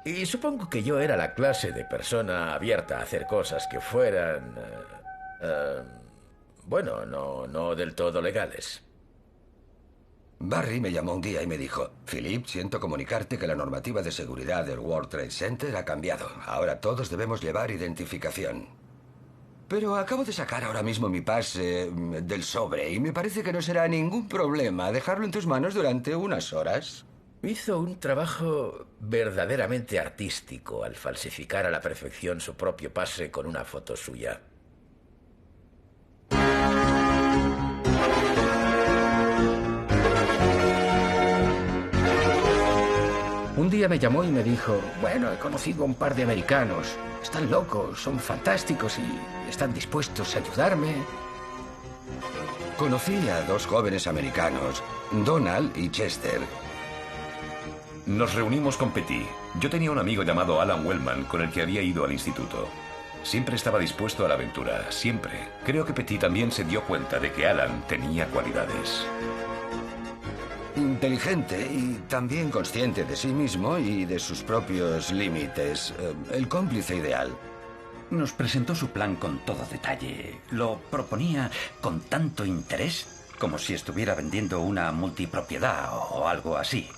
Y supongo que yo era la clase de persona abierta a hacer cosas que fueran... bueno, no del todo legales. Barry me llamó un día y me dijo, Philippe, siento comunicarte que la normativa de seguridad del World Trade Center ha cambiado. Ahora todos debemos llevar identificación. Pero acabo de sacar ahora mismo mi pase del sobre y me parece que no será ningún problema dejarlo en tus manos durante unas horas. Hizo un trabajo verdaderamente artístico al falsificar a la perfección su propio pase con una foto suya. Un día me llamó y me dijo, bueno, he conocido a un par de americanos. Están locos, son fantásticos y están dispuestos a ayudarme. Conocí a dos jóvenes americanos, Donald y Chester. Nos reunimos con Petit. Yo tenía un amigo llamado Alan Wellman con el que había ido al instituto. Siempre estaba dispuesto a la aventura, siempre. Creo que Petit también se dio cuenta de que Alan tenía cualidades. Inteligente y también consciente de sí mismo y de sus propios límites. El cómplice ideal. Nos presentó su plan con todo detalle. Lo proponía con tanto interés como si estuviera vendiendo una multipropiedad o algo así.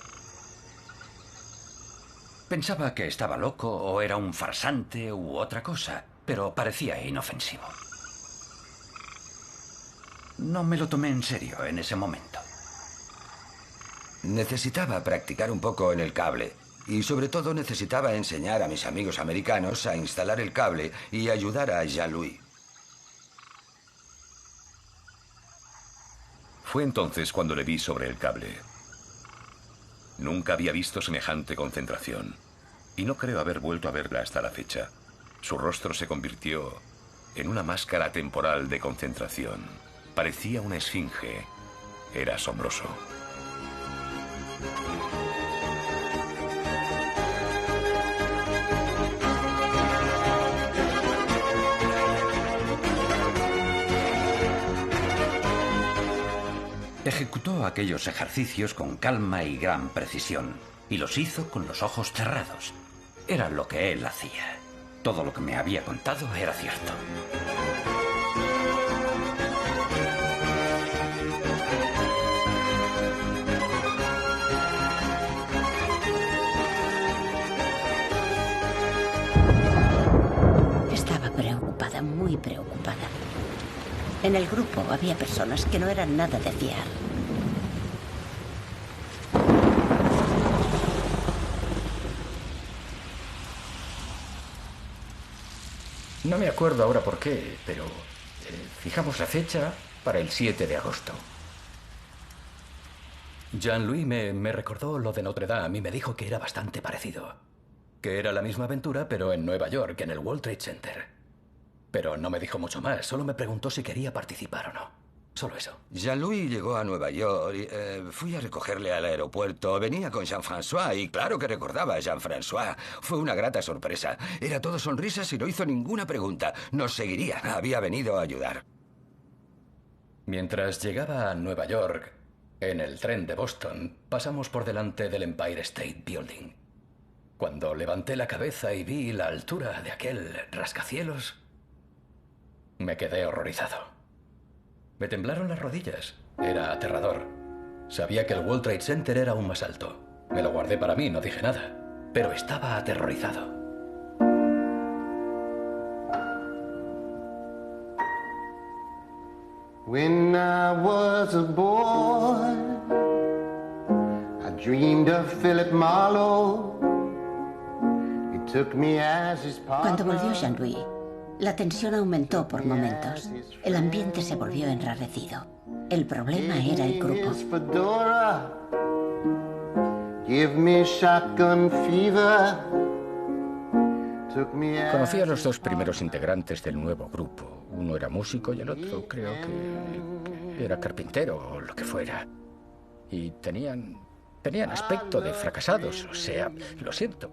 Pensaba que estaba loco o era un farsante u otra cosa, pero parecía inofensivo. No me lo tomé en serio en ese momento. Necesitaba practicar un poco en el cable y sobre todo necesitaba enseñar a mis amigos americanos a instalar el cable y ayudar a Jean-Louis. Fue entonces cuando le vi sobre el cable. Nunca había visto semejante concentración y no creo haber vuelto a verla hasta la fecha. Su rostro se convirtió en una máscara temporal de concentración. Parecía una esfinge. Era asombroso. Ejecutó aquellos ejercicios con calma y gran precisión, y los hizo con los ojos cerrados. Era lo que él hacía. Todo lo que me había contado era cierto. Estaba preocupada, muy preocupada. En el grupo había personas que no eran nada de fiar. No me acuerdo ahora por qué, pero fijamos la fecha para el 7 de agosto. Jean-Louis me recordó lo de Notre Dame y me dijo que era bastante parecido. Que era la misma aventura, pero en Nueva York, en el World Trade Center. Pero no me dijo mucho más, solo me preguntó si quería participar o no. Solo eso. Jean-Louis llegó a Nueva York y fui a recogerle al aeropuerto. Venía con Jean-François y claro que recordaba a Jean-François. Fue una grata sorpresa. Era todo sonrisas y no hizo ninguna pregunta. Nos seguiría. Había venido a ayudar. Mientras llegaba a Nueva York, en el tren de Boston, pasamos por delante del Empire State Building. Cuando levanté la cabeza y vi la altura de aquel rascacielos, me quedé horrorizado. Me temblaron las rodillas. Era aterrador. Sabía que el World Trade Center era aún más alto. Me lo guardé para mí, no dije nada. Pero estaba aterrorizado. When I was a boy, I dreamed of Philip Marlowe. He took me as his partner. Cuando volvió Jean-Louis, la tensión aumentó por momentos. El ambiente se volvió enrarecido. El problema era el grupo. Give me shotgun fever. Conocí a los dos primeros integrantes del nuevo grupo. Uno era músico y el otro creo que era carpintero o lo que fuera. Y tenían aspecto de fracasados, o sea, lo siento.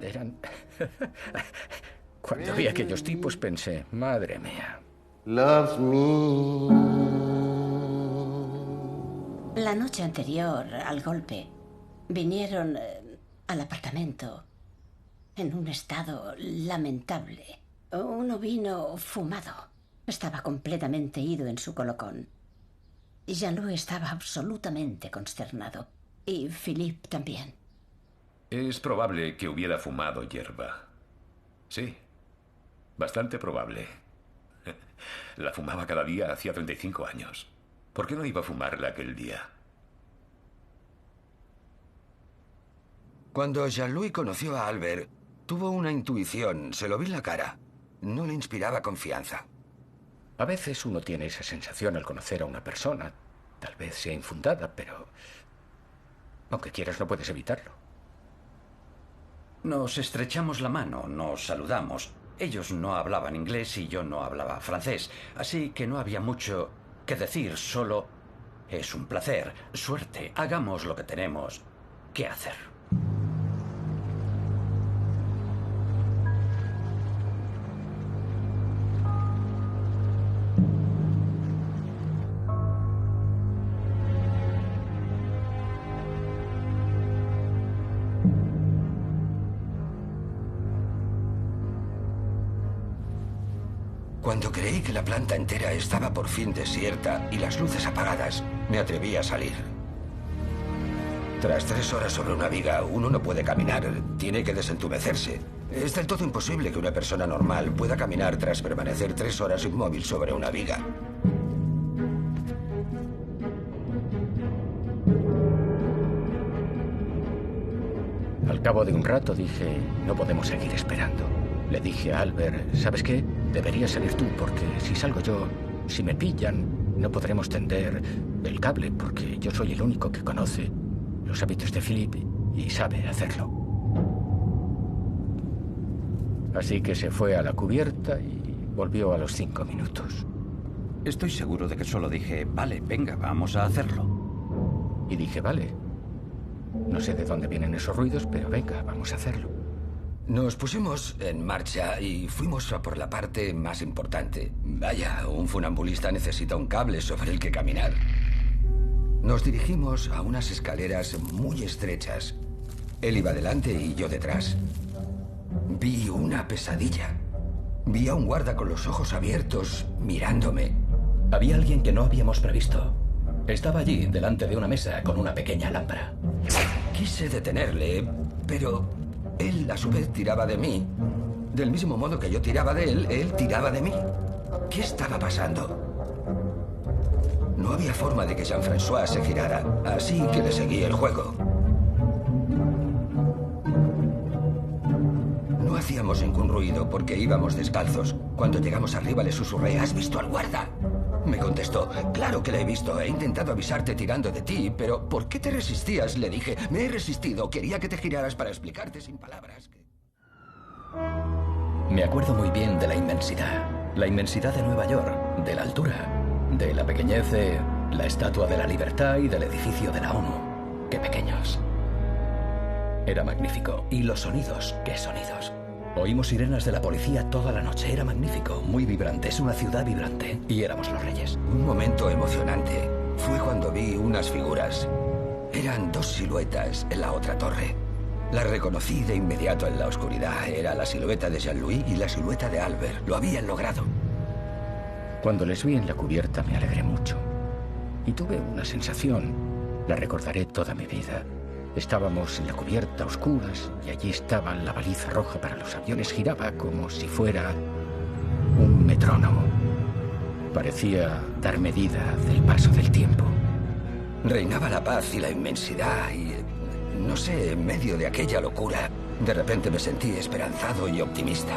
Eran... Cuando vi a aquellos tipos pensé, madre mía. Loves me. La noche anterior al golpe, vinieron al apartamento en un estado lamentable. Uno vino fumado. Estaba completamente ido en su colocón. Y Jean-Louis estaba absolutamente consternado. Y Philippe también. Es probable que hubiera fumado hierba. Sí, bastante probable. La fumaba cada día hacía 35 años. ¿Por qué no iba a fumarla aquel día? Cuando Jean-Louis conoció a Albert, tuvo una intuición, se lo vi en la cara. No le inspiraba confianza. A veces uno tiene esa sensación al conocer a una persona. Tal vez sea infundada, pero... aunque quieras, no puedes evitarlo. Nos estrechamos la mano, nos saludamos. Ellos no hablaban inglés y yo no hablaba francés, así que no había mucho que decir, solo es un placer, suerte, hagamos lo que tenemos que hacer. Cuando creí que la planta entera estaba por fin desierta y las luces apagadas, me atreví a salir. Tras 3 horas sobre una viga, uno no puede caminar, tiene que desentumecerse. Es del todo imposible que una persona normal pueda caminar tras permanecer 3 horas inmóvil sobre una viga. Al cabo de un rato dije, no podemos seguir esperando. Le dije a Albert, ¿sabes qué? Deberías salir tú, porque si salgo yo, si me pillan, no podremos tender el cable, porque yo soy el único que conoce los hábitos de Philippe y sabe hacerlo. Así que se fue a la cubierta y volvió a los 5 minutos. Estoy seguro de que solo dije, vale, venga, vamos a hacerlo. Y dije, vale. No sé de dónde vienen esos ruidos, pero venga, vamos a hacerlo. Nos pusimos en marcha y fuimos a por la parte más importante. Vaya, un funambulista necesita un cable sobre el que caminar. Nos dirigimos a unas escaleras muy estrechas. Él iba delante y yo detrás. Vi una pesadilla. Vi a un guarda con los ojos abiertos, mirándome. Había alguien que no habíamos previsto. Estaba allí, delante de una mesa, con una pequeña lámpara. Quise detenerle, pero... él, a su vez, tiraba de mí. Del mismo modo que yo tiraba de él tiraba de mí. ¿Qué estaba pasando? No había forma de que Jean-François se girara, así que le seguí el juego. No hacíamos ningún ruido porque íbamos descalzos. Cuando llegamos arriba le susurré, ¿has visto al guarda? Me contestó, claro que la he visto, he intentado avisarte tirando de ti, pero ¿por qué te resistías? Le dije, me he resistido, quería que te giraras para explicarte sin palabras. Me acuerdo muy bien de la inmensidad de Nueva York, de la altura, de la pequeñez de la Estatua de la Libertad y del edificio de la ONU. ¡Qué pequeños! Era magnífico. Y los sonidos, ¡qué sonidos! Oímos sirenas de la policía toda la noche. Era magnífico, muy vibrante. Es una ciudad vibrante. Y éramos los reyes. Un momento emocionante fue cuando vi unas figuras. Eran 2 siluetas en la otra torre. Las reconocí de inmediato en la oscuridad. Era la silueta de Jean-Louis y la silueta de Albert. Lo habían logrado. Cuando les vi en la cubierta me alegré mucho. Y tuve una sensación, la recordaré toda mi vida. Estábamos en la cubierta a oscuras y allí estaba la baliza roja para los aviones. Giraba como si fuera un metrónomo. parecía dar medida del paso del tiempo. Reinaba la paz y la inmensidad y, no sé, en medio de aquella locura, de repente me sentí esperanzado y optimista.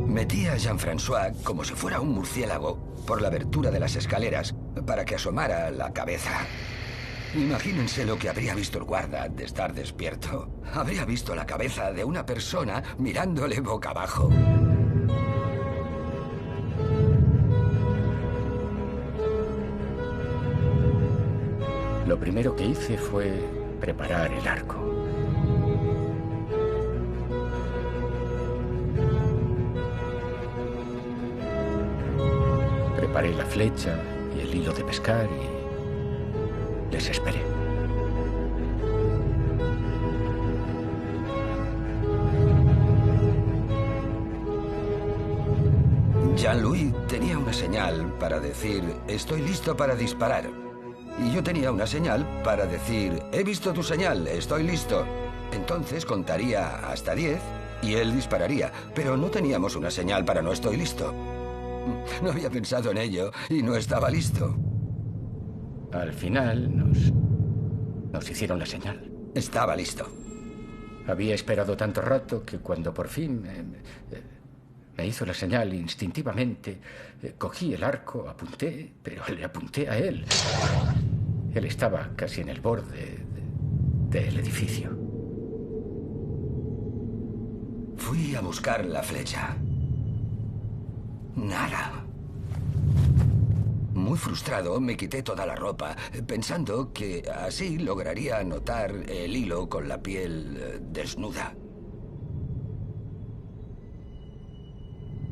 Metí a Jean-François como si fuera un murciélago por la abertura de las escaleras para que asomara la cabeza. Imagínense lo que habría visto el guarda de estar despierto. Habría visto la cabeza de una persona mirándole boca abajo. Lo primero que hice fue preparar el arco. Preparé la flecha y el hilo de pescar y les esperé. Jean-Louis tenía una señal para decir, estoy listo para disparar. Y yo tenía una señal para decir, he visto tu señal, estoy listo. Entonces contaría hasta 10 y él dispararía, pero no teníamos una señal para no estoy listo. No había pensado en ello y no estaba listo. Al final nos hicieron la señal. Estaba listo. Había esperado tanto rato que cuando por fin me hizo la señal instintivamente, cogí el arco, apunté, pero le apunté a él. Él estaba casi en el borde del edificio. Fui a buscar la flecha. Nada. Muy frustrado, me quité toda la ropa, pensando que así lograría notar el hilo con la piel desnuda.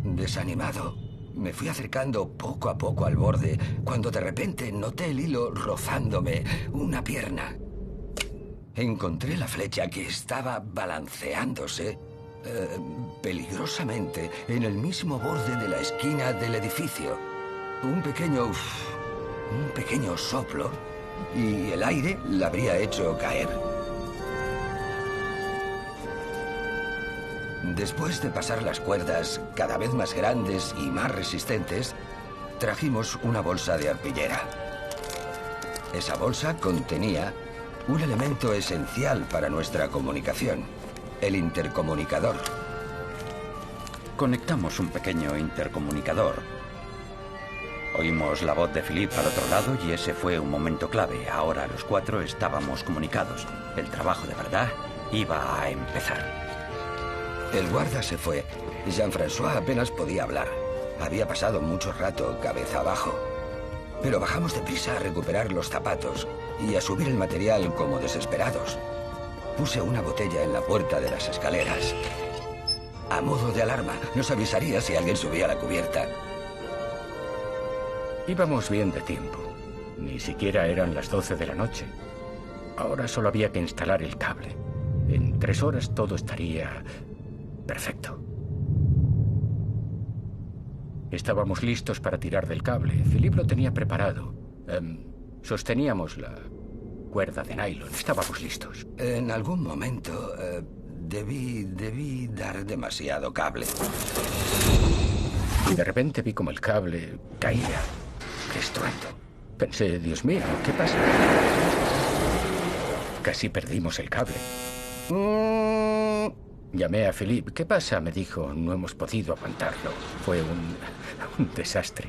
Desanimado, me fui acercando poco a poco al borde, cuando de repente noté el hilo rozándome una pierna. Encontré la flecha que estaba balanceándose peligrosamente en el mismo borde de la esquina del edificio. Un pequeño soplo y el aire la habría hecho caer. Después de pasar las cuerdas cada vez más grandes y más resistentes, trajimos una bolsa de arpillera. Esa bolsa contenía un elemento esencial para nuestra comunicación, el intercomunicador. Conectamos un pequeño intercomunicador. Oímos la voz de Philippe al otro lado y ese fue un momento clave. Ahora los cuatro estábamos comunicados. El trabajo de verdad iba a empezar. El guarda se fue. Jean-François apenas podía hablar. Había pasado mucho rato cabeza abajo. Pero bajamos deprisa a recuperar los zapatos y a subir el material como desesperados. Puse una botella en la puerta de las escaleras. A modo de alarma, nos avisaría si alguien subía a la cubierta. Íbamos bien de tiempo. Ni siquiera eran las 12 de la noche. Ahora solo había que instalar el cable. En 3 horas todo estaría perfecto. Estábamos listos para tirar del cable. Philippe lo tenía preparado. Sosteníamos la cuerda de nylon. Estábamos listos. En algún momento debí dar demasiado cable. De repente vi como el cable caía. ¡Qué estruendo! Pensé, Dios mío, ¿qué pasa? Casi perdimos el cable. Llamé a Philippe. ¿Qué pasa? Me dijo, no hemos podido aguantarlo. Fue un desastre.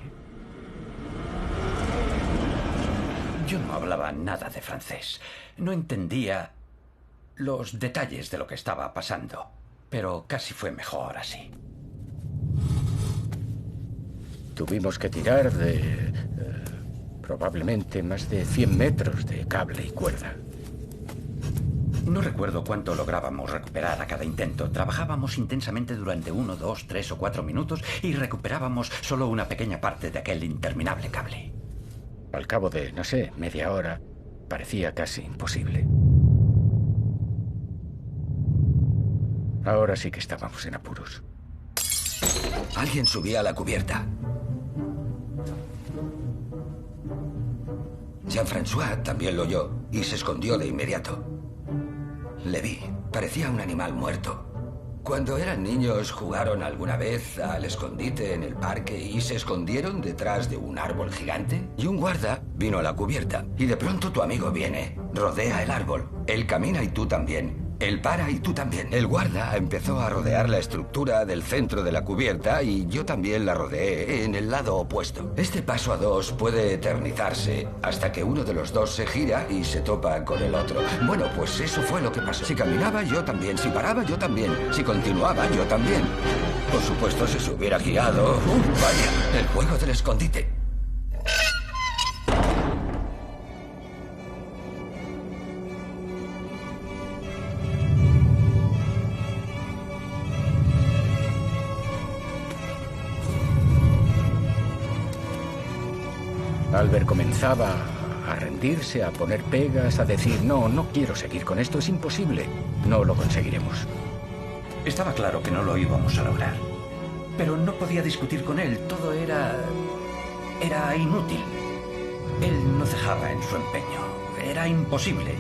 Yo no hablaba nada de francés. No entendía los detalles de lo que estaba pasando. Pero casi fue mejor así. Tuvimos que tirar de probablemente más de 100 metros de cable y cuerda. No recuerdo cuánto lográbamos recuperar a cada intento. Trabajábamos intensamente durante 1, 2, 3 o 4 minutos y recuperábamos solo una pequeña parte de aquel interminable cable. Al cabo de, no sé, media hora, parecía casi imposible. Ahora sí que estábamos en apuros. Alguien subía a la cubierta. Jean-François también lo oyó y se escondió de inmediato. Le vi. Parecía un animal muerto. Cuando eran niños, ¿jugaron alguna vez al escondite en el parque y se escondieron detrás de un árbol gigante? Y un guarda vino a la cubierta. Y de pronto tu amigo viene, rodea el árbol. Él camina y tú también. Él para y tú también. El guarda empezó a rodear la estructura del centro de la cubierta y yo también la rodeé en el lado opuesto. Este paso a dos puede eternizarse hasta que uno de los dos se gira y se topa con el otro. Bueno, pues eso fue lo que pasó. Si caminaba, yo también. Si paraba, yo también. Si continuaba, yo también. Por supuesto, si se hubiera girado... vaya, el juego del escondite. Albert comenzaba a rendirse, a poner pegas, a decir, no quiero seguir con esto, es imposible, no lo conseguiremos. Estaba claro que no lo íbamos a lograr. Pero no podía discutir con él, todo era inútil. Él no cejaba en su empeño, era imposible.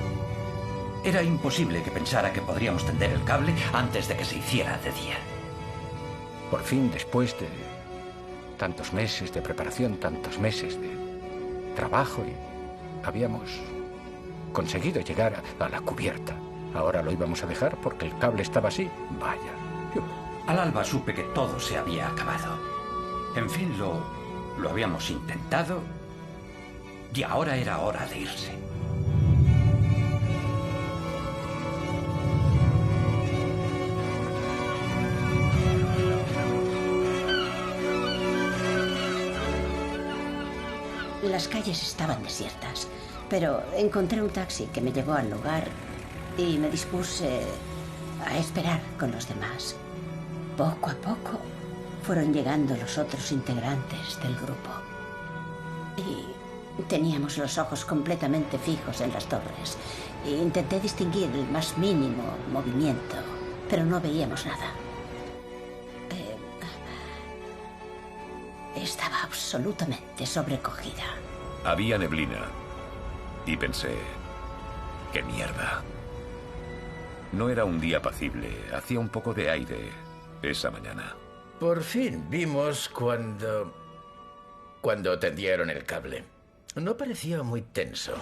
Era imposible que pensara que podríamos tender el cable antes de que se hiciera de día. Por fin, después de tantos meses de preparación, tantos meses de trabajo, y habíamos conseguido llegar a la cubierta. Ahora lo íbamos a dejar porque el cable estaba así. Vaya. Al alba supe que todo se había acabado. En fin, lo habíamos intentado y ahora era hora de irse. Las calles estaban desiertas, pero encontré un taxi que me llevó al lugar y me dispuse a esperar con los demás. Poco a poco fueron llegando los otros integrantes del grupo y teníamos los ojos completamente fijos en las torres. Intenté distinguir el más mínimo movimiento, pero no veíamos nada. Estaba absolutamente sobrecogida. Había neblina y pensé, ¡qué mierda! No era un día apacible, hacía un poco de aire esa mañana. Por fin vimos cuando tendieron el cable. No parecía muy tenso.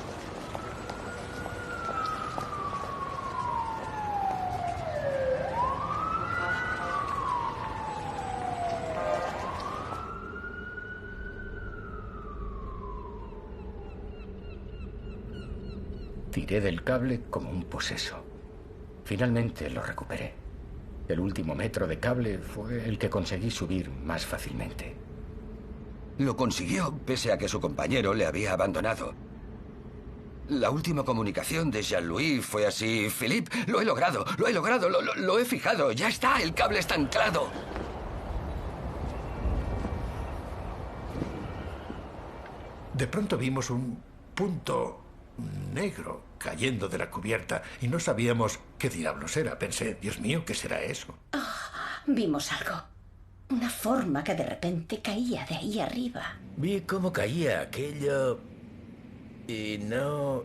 Tiré del cable como un poseso. Finalmente lo recuperé. El último metro de cable fue el que conseguí subir más fácilmente. Lo consiguió, pese a que su compañero le había abandonado. La última comunicación de Jean-Louis fue así: Philippe, lo he logrado, lo he fijado, ya está, el cable está anclado. De pronto vimos un punto negro cayendo de la cubierta y no sabíamos qué diablos era. Pensé, Dios mío, ¿qué será eso? Vimos algo. Una forma que de repente caía de ahí arriba. Vi cómo caía aquello y no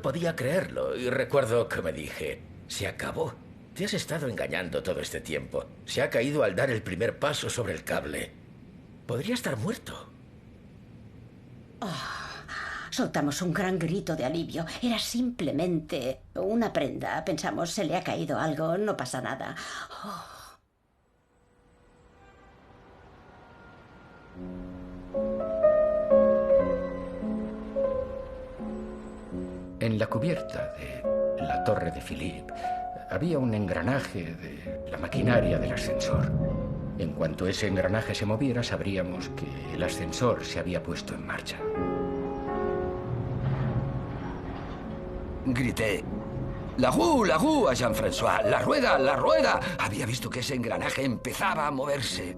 podía creerlo. Y recuerdo que me dije, se acabó. Te has estado engañando todo este tiempo. Se ha caído al dar el primer paso sobre el cable. Podría estar muerto. Soltamos un gran grito de alivio. Era simplemente una prenda. Pensamos, se le ha caído algo, no pasa nada. En la cubierta de la torre de Philippe había un engranaje de la maquinaria del ascensor. En cuanto ese engranaje se moviera, sabríamos que el ascensor se había puesto en marcha. Grité, ¡la roue a Jean-François! ¡La rueda, la rueda! Había visto que ese engranaje empezaba a moverse.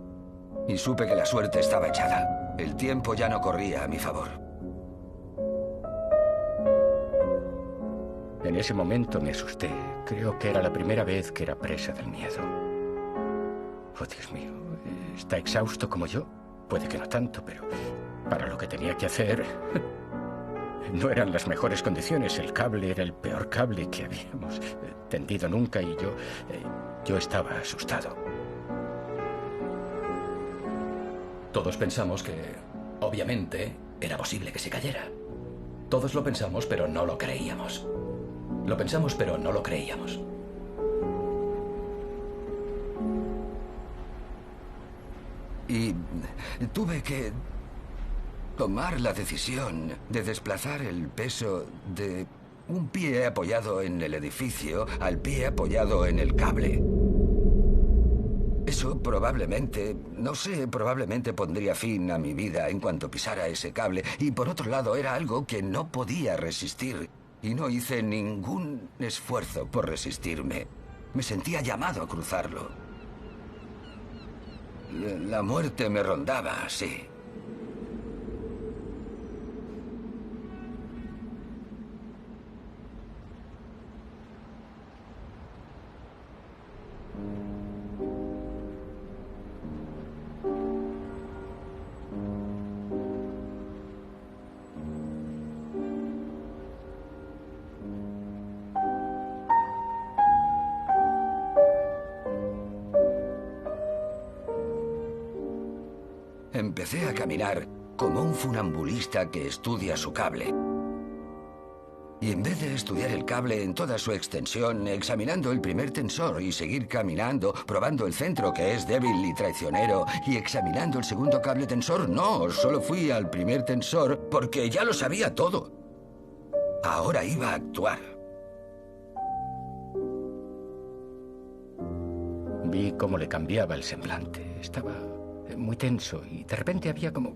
Y supe que la suerte estaba echada. El tiempo ya no corría a mi favor. En ese momento me asusté. Creo que era la primera vez que era presa del miedo. Oh, Dios mío, ¿está exhausto como yo? Puede que no tanto, pero para lo que tenía que hacer no eran las mejores condiciones. El cable era el peor cable que habíamos tendido nunca y yo estaba asustado. Todos pensamos que, obviamente, era posible que se cayera. Todos lo pensamos, pero no lo creíamos. Lo pensamos, pero no lo creíamos. Y tuve que tomar la decisión de desplazar el peso de un pie apoyado en el edificio al pie apoyado en el cable. Eso probablemente, no sé, probablemente pondría fin a mi vida en cuanto pisara ese cable. Y por otro lado, era algo que no podía resistir. Y no hice ningún esfuerzo por resistirme. Me sentía llamado a cruzarlo. La muerte me rondaba, sí. Empecé a caminar como un funambulista que estudia su cable. Y en vez de estudiar el cable en toda su extensión, examinando el primer tensor y seguir caminando, probando el centro que es débil y traicionero, y examinando el segundo cable tensor, no, solo fui al primer tensor porque ya lo sabía todo. Ahora iba a actuar. Vi cómo le cambiaba el semblante. Estaba muy tenso y de repente había como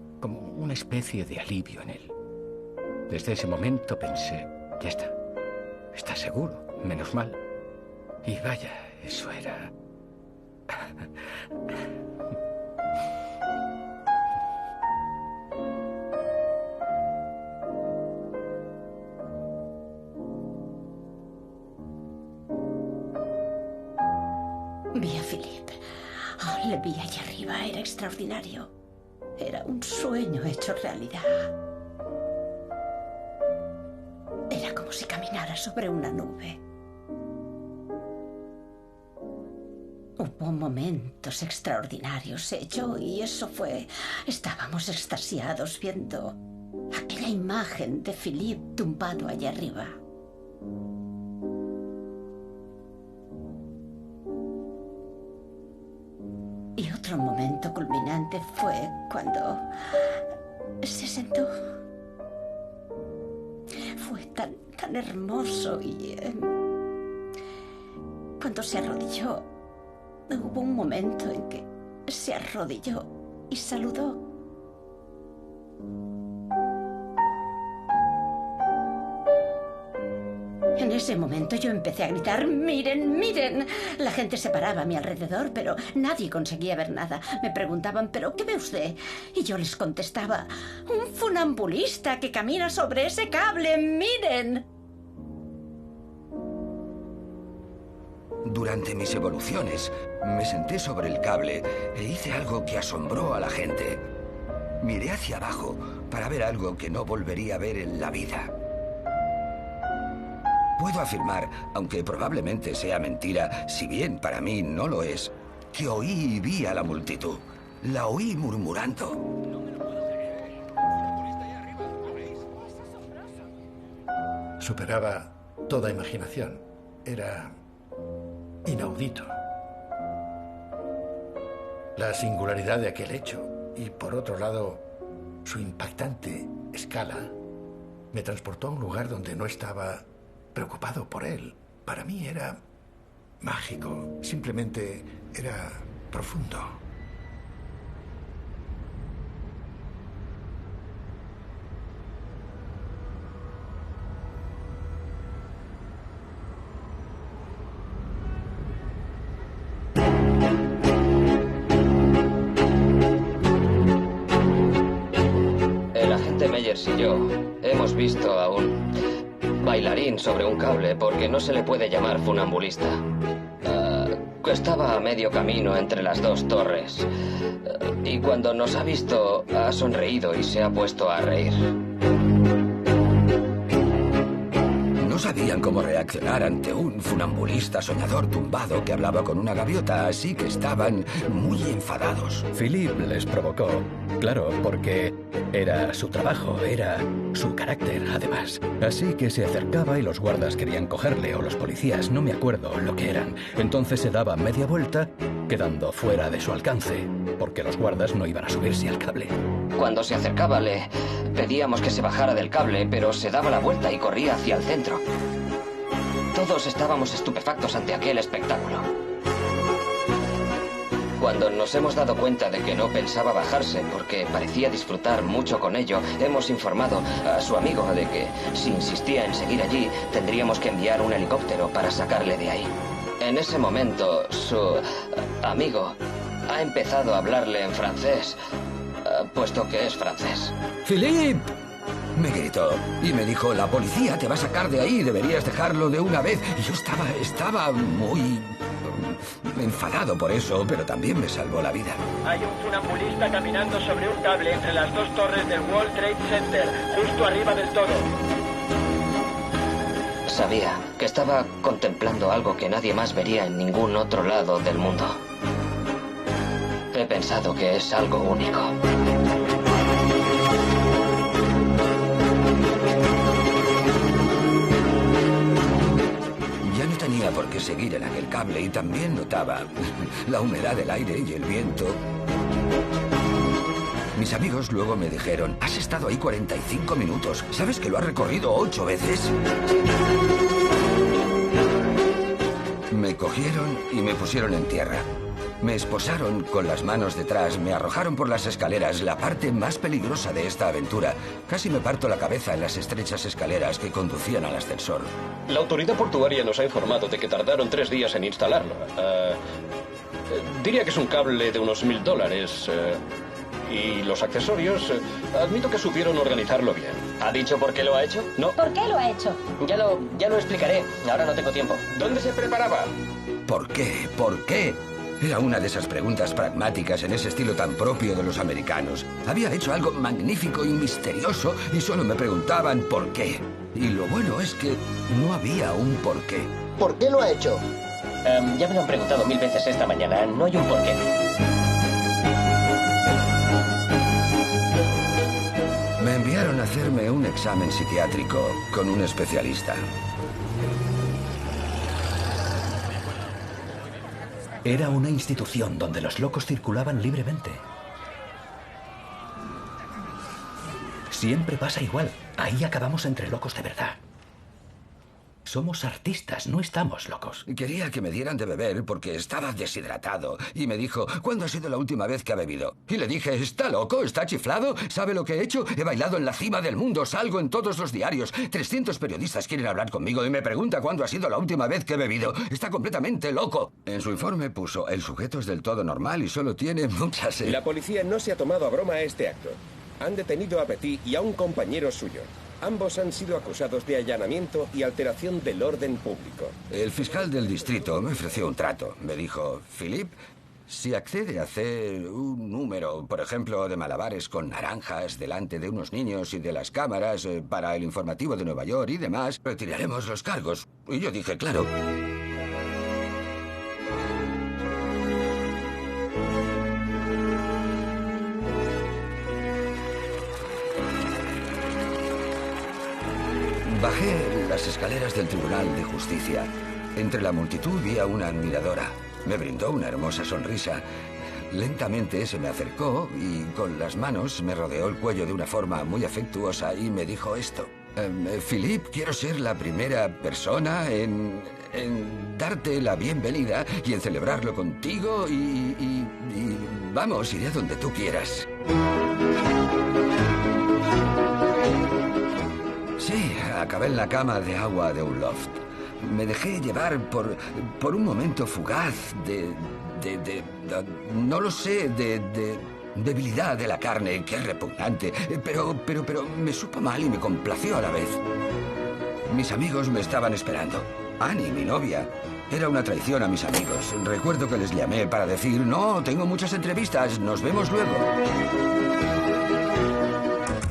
una especie de alivio en él. Desde ese momento pensé, ya está. Está seguro, menos mal. Y vaya, eso era... Vi a Philip. Oh, le vi allí arriba. Era extraordinario. Era un sueño hecho realidad. Era como si caminara sobre una nube. Hubo momentos extraordinarios, yo y eso fue... Estábamos extasiados viendo aquella imagen de Philip tumbado allí arriba. Y otro momento culminante fue cuando se sentó. Fue tan hermoso y... cuando se arrodilló, hubo un momento en que se arrodilló y saludó. En ese momento yo empecé a gritar, ¡miren, miren! La gente se paraba a mi alrededor, pero nadie conseguía ver nada. Me preguntaban, ¿pero qué ve usted? Y yo les contestaba, ¡un funambulista que camina sobre ese cable! ¡Miren! Durante mis evoluciones, me senté sobre el cable e hice algo que asombró a la gente. Miré hacia abajo para ver algo que no volvería a ver en la vida. Puedo afirmar, aunque probablemente sea mentira, si bien para mí no lo es, que oí y vi a la multitud. La oí murmurando. Superaba toda imaginación. Era inaudito. La singularidad de aquel hecho y, por otro lado, su impactante escala me transportó a un lugar donde no estaba preocupado por él. Para mí era mágico, simplemente era profundo. El agente Meyers y yo hemos visto a un bailarín sobre un cable porque no se le puede llamar funambulista. Estaba a medio camino entre las dos torres. Y cuando nos ha visto, ha sonreído y se ha puesto a reír. No sabían cómo reaccionar ante un funambulista soñador tumbado que hablaba con una gaviota, así que estaban muy enfadados. Philip les provocó, claro, porque era su trabajo, era su carácter, además. Así que se acercaba y los guardas querían cogerle, o los policías, no me acuerdo lo que eran. Entonces se daba media vuelta, quedando fuera de su alcance, porque los guardas no iban a subirse al cable. Cuando se acercaba le pedíamos que se bajara del cable, pero se daba la vuelta y corría hacia el centro. Todos estábamos estupefactos ante aquel espectáculo. Cuando nos hemos dado cuenta de que no pensaba bajarse porque parecía disfrutar mucho con ello, hemos informado a su amigo de que, si insistía en seguir allí, tendríamos que enviar un helicóptero para sacarle de ahí. En ese momento, su amigo ha empezado a hablarle en francés, puesto que es francés. ¡Philip! Me gritó y me dijo, la policía te va a sacar de ahí, deberías dejarlo de una vez. Y yo estaba muy enfadado por eso, pero también me salvó la vida. Hay un funambulista caminando sobre un cable entre las dos torres del World Trade Center, justo arriba del todo. Sabía que estaba contemplando algo que nadie más vería en ningún otro lado del mundo. He pensado que es algo único. Por qué seguir en aquel cable y también notaba la humedad del aire y el viento. Mis amigos luego me dijeron, has estado ahí 45 minutos, ¿sabes que lo has recorrido 8 veces? Me cogieron y me pusieron en tierra. Me esposaron con las manos detrás, me arrojaron por las escaleras, la parte más peligrosa de esta aventura. Casi me parto la cabeza en las estrechas escaleras que conducían al ascensor. La autoridad portuaria nos ha informado de que tardaron 3 días en instalarlo. Diría que es un cable de unos $1000. Y los accesorios, admito que supieron organizarlo bien. ¿Ha dicho por qué lo ha hecho? No. ¿Por qué lo ha hecho? Ya lo explicaré. Ahora no tengo tiempo. ¿Dónde se preparaba? ¿Por qué? ¿Por qué? Era una de esas preguntas pragmáticas en ese estilo tan propio de los americanos. Había hecho algo magnífico y misterioso y solo me preguntaban por qué. Y lo bueno es que no había un por qué. ¿Por qué lo ha hecho? Ya me lo han preguntado 1000 veces esta mañana. No hay un por qué. Me enviaron a hacerme un examen psiquiátrico con un especialista. Era una institución donde los locos circulaban libremente. Siempre pasa igual. Ahí acabamos entre locos de verdad. Somos artistas, no estamos locos. Quería que me dieran de beber porque estaba deshidratado. Y me dijo, ¿cuándo ha sido la última vez que ha bebido? Y le dije, ¿está loco? ¿Está chiflado? ¿Sabe lo que he hecho? He bailado en la cima del mundo, salgo en todos los diarios. 300 periodistas quieren hablar conmigo y me pregunta cuándo ha sido la última vez que he bebido. Está completamente loco. En su informe puso, el sujeto es del todo normal y solo tiene mucha sed. La policía no se ha tomado a broma este acto. Han detenido a Petit y a un compañero suyo. Ambos han sido acusados de allanamiento y alteración del orden público. El fiscal del distrito me ofreció un trato. Me dijo, Philip, si accede a hacer un número, por ejemplo, de malabares con naranjas delante de unos niños y de las cámaras para el informativo de Nueva York y demás, retiraremos los cargos. Y yo dije, claro. Bajé las escaleras del Tribunal de Justicia. Entre la multitud vi a una admiradora. Me brindó una hermosa sonrisa. Lentamente se me acercó y con las manos me rodeó el cuello de una forma muy afectuosa y me dijo esto. Philip, quiero ser la primera persona en darte la bienvenida y en celebrarlo contigo y vamos, iré a donde tú quieras. Sí, acabé en la cama de agua de un loft. Me dejé llevar por un momento fugaz no lo sé, de debilidad de la carne, que es repugnante, pero me supo mal y me complació a la vez. Mis amigos me estaban esperando. Annie, mi novia. Era una traición a mis amigos. Recuerdo que les llamé para decir, no, tengo muchas entrevistas, nos vemos luego.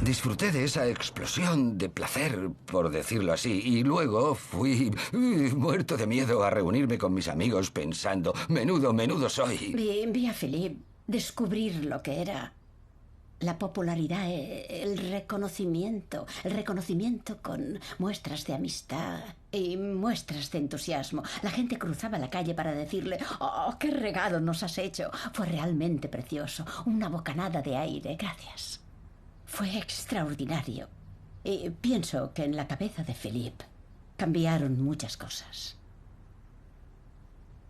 Disfruté de esa explosión de placer, por decirlo así, y luego fui muerto de miedo a reunirme con mis amigos pensando, menudo soy. Vi a Philippe descubrir lo que era la popularidad, el reconocimiento con muestras de amistad y muestras de entusiasmo. La gente cruzaba la calle para decirle, oh, qué regalo nos has hecho. Fue realmente precioso, una bocanada de aire, gracias. Fue extraordinario. Y pienso que en la cabeza de Philippe cambiaron muchas cosas.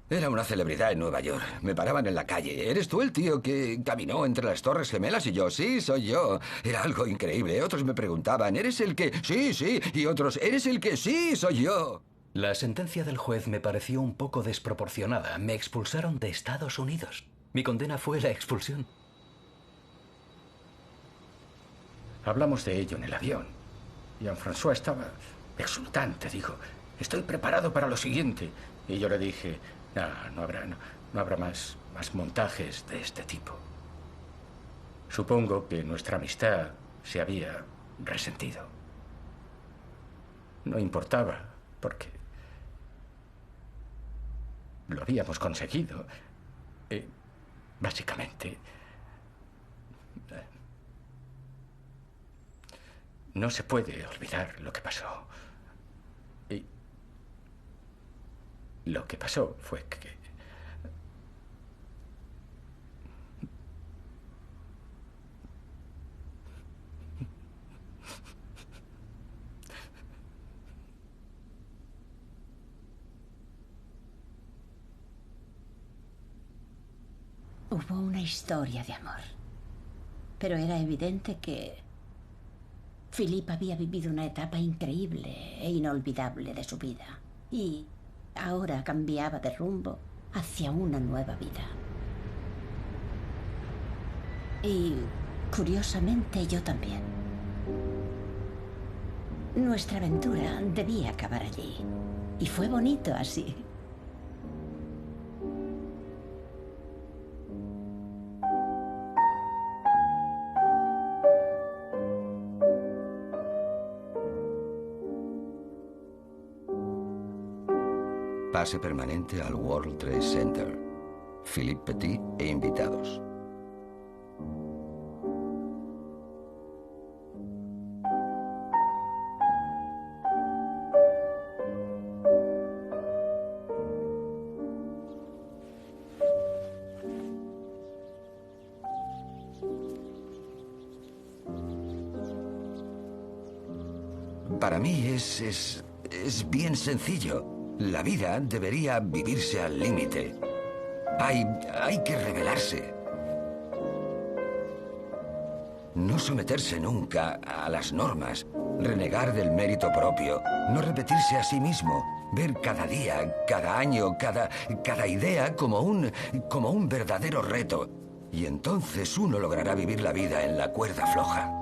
Era una celebridad en Nueva York. Me paraban en la calle. ¿Eres tú el tío que caminó entre las Torres Gemelas? Y yo, sí, soy yo. Era algo increíble. Otros me preguntaban, ¿eres el que...? Sí, sí. Y otros, ¿eres el que...? Sí, soy yo. La sentencia del juez me pareció un poco desproporcionada. Me expulsaron de Estados Unidos. Mi condena fue la expulsión. Hablamos de ello en el avión. Jean-François estaba exultante. Dijo, estoy preparado para lo siguiente. Y yo le dije, no habrá más montajes de este tipo. Supongo que nuestra amistad se había resentido. No importaba, porque lo habíamos conseguido. Básicamente, no se puede olvidar lo que pasó. Y lo que pasó fue que... Hubo una historia de amor. Pero era evidente que Philippe había vivido una etapa increíble e inolvidable de su vida. Y ahora cambiaba de rumbo hacia una nueva vida. Y, curiosamente, yo también. Nuestra aventura debía acabar allí. Y fue bonito así. Pase permanente al World Trade Center. Philippe Petit e invitados. Para mí es bien sencillo. La vida debería vivirse al límite. Hay que rebelarse. No someterse nunca a las normas. Renegar del mérito propio. No repetirse a sí mismo. Ver cada día, cada año, cada idea como un verdadero reto. Y entonces uno logrará vivir la vida en la cuerda floja.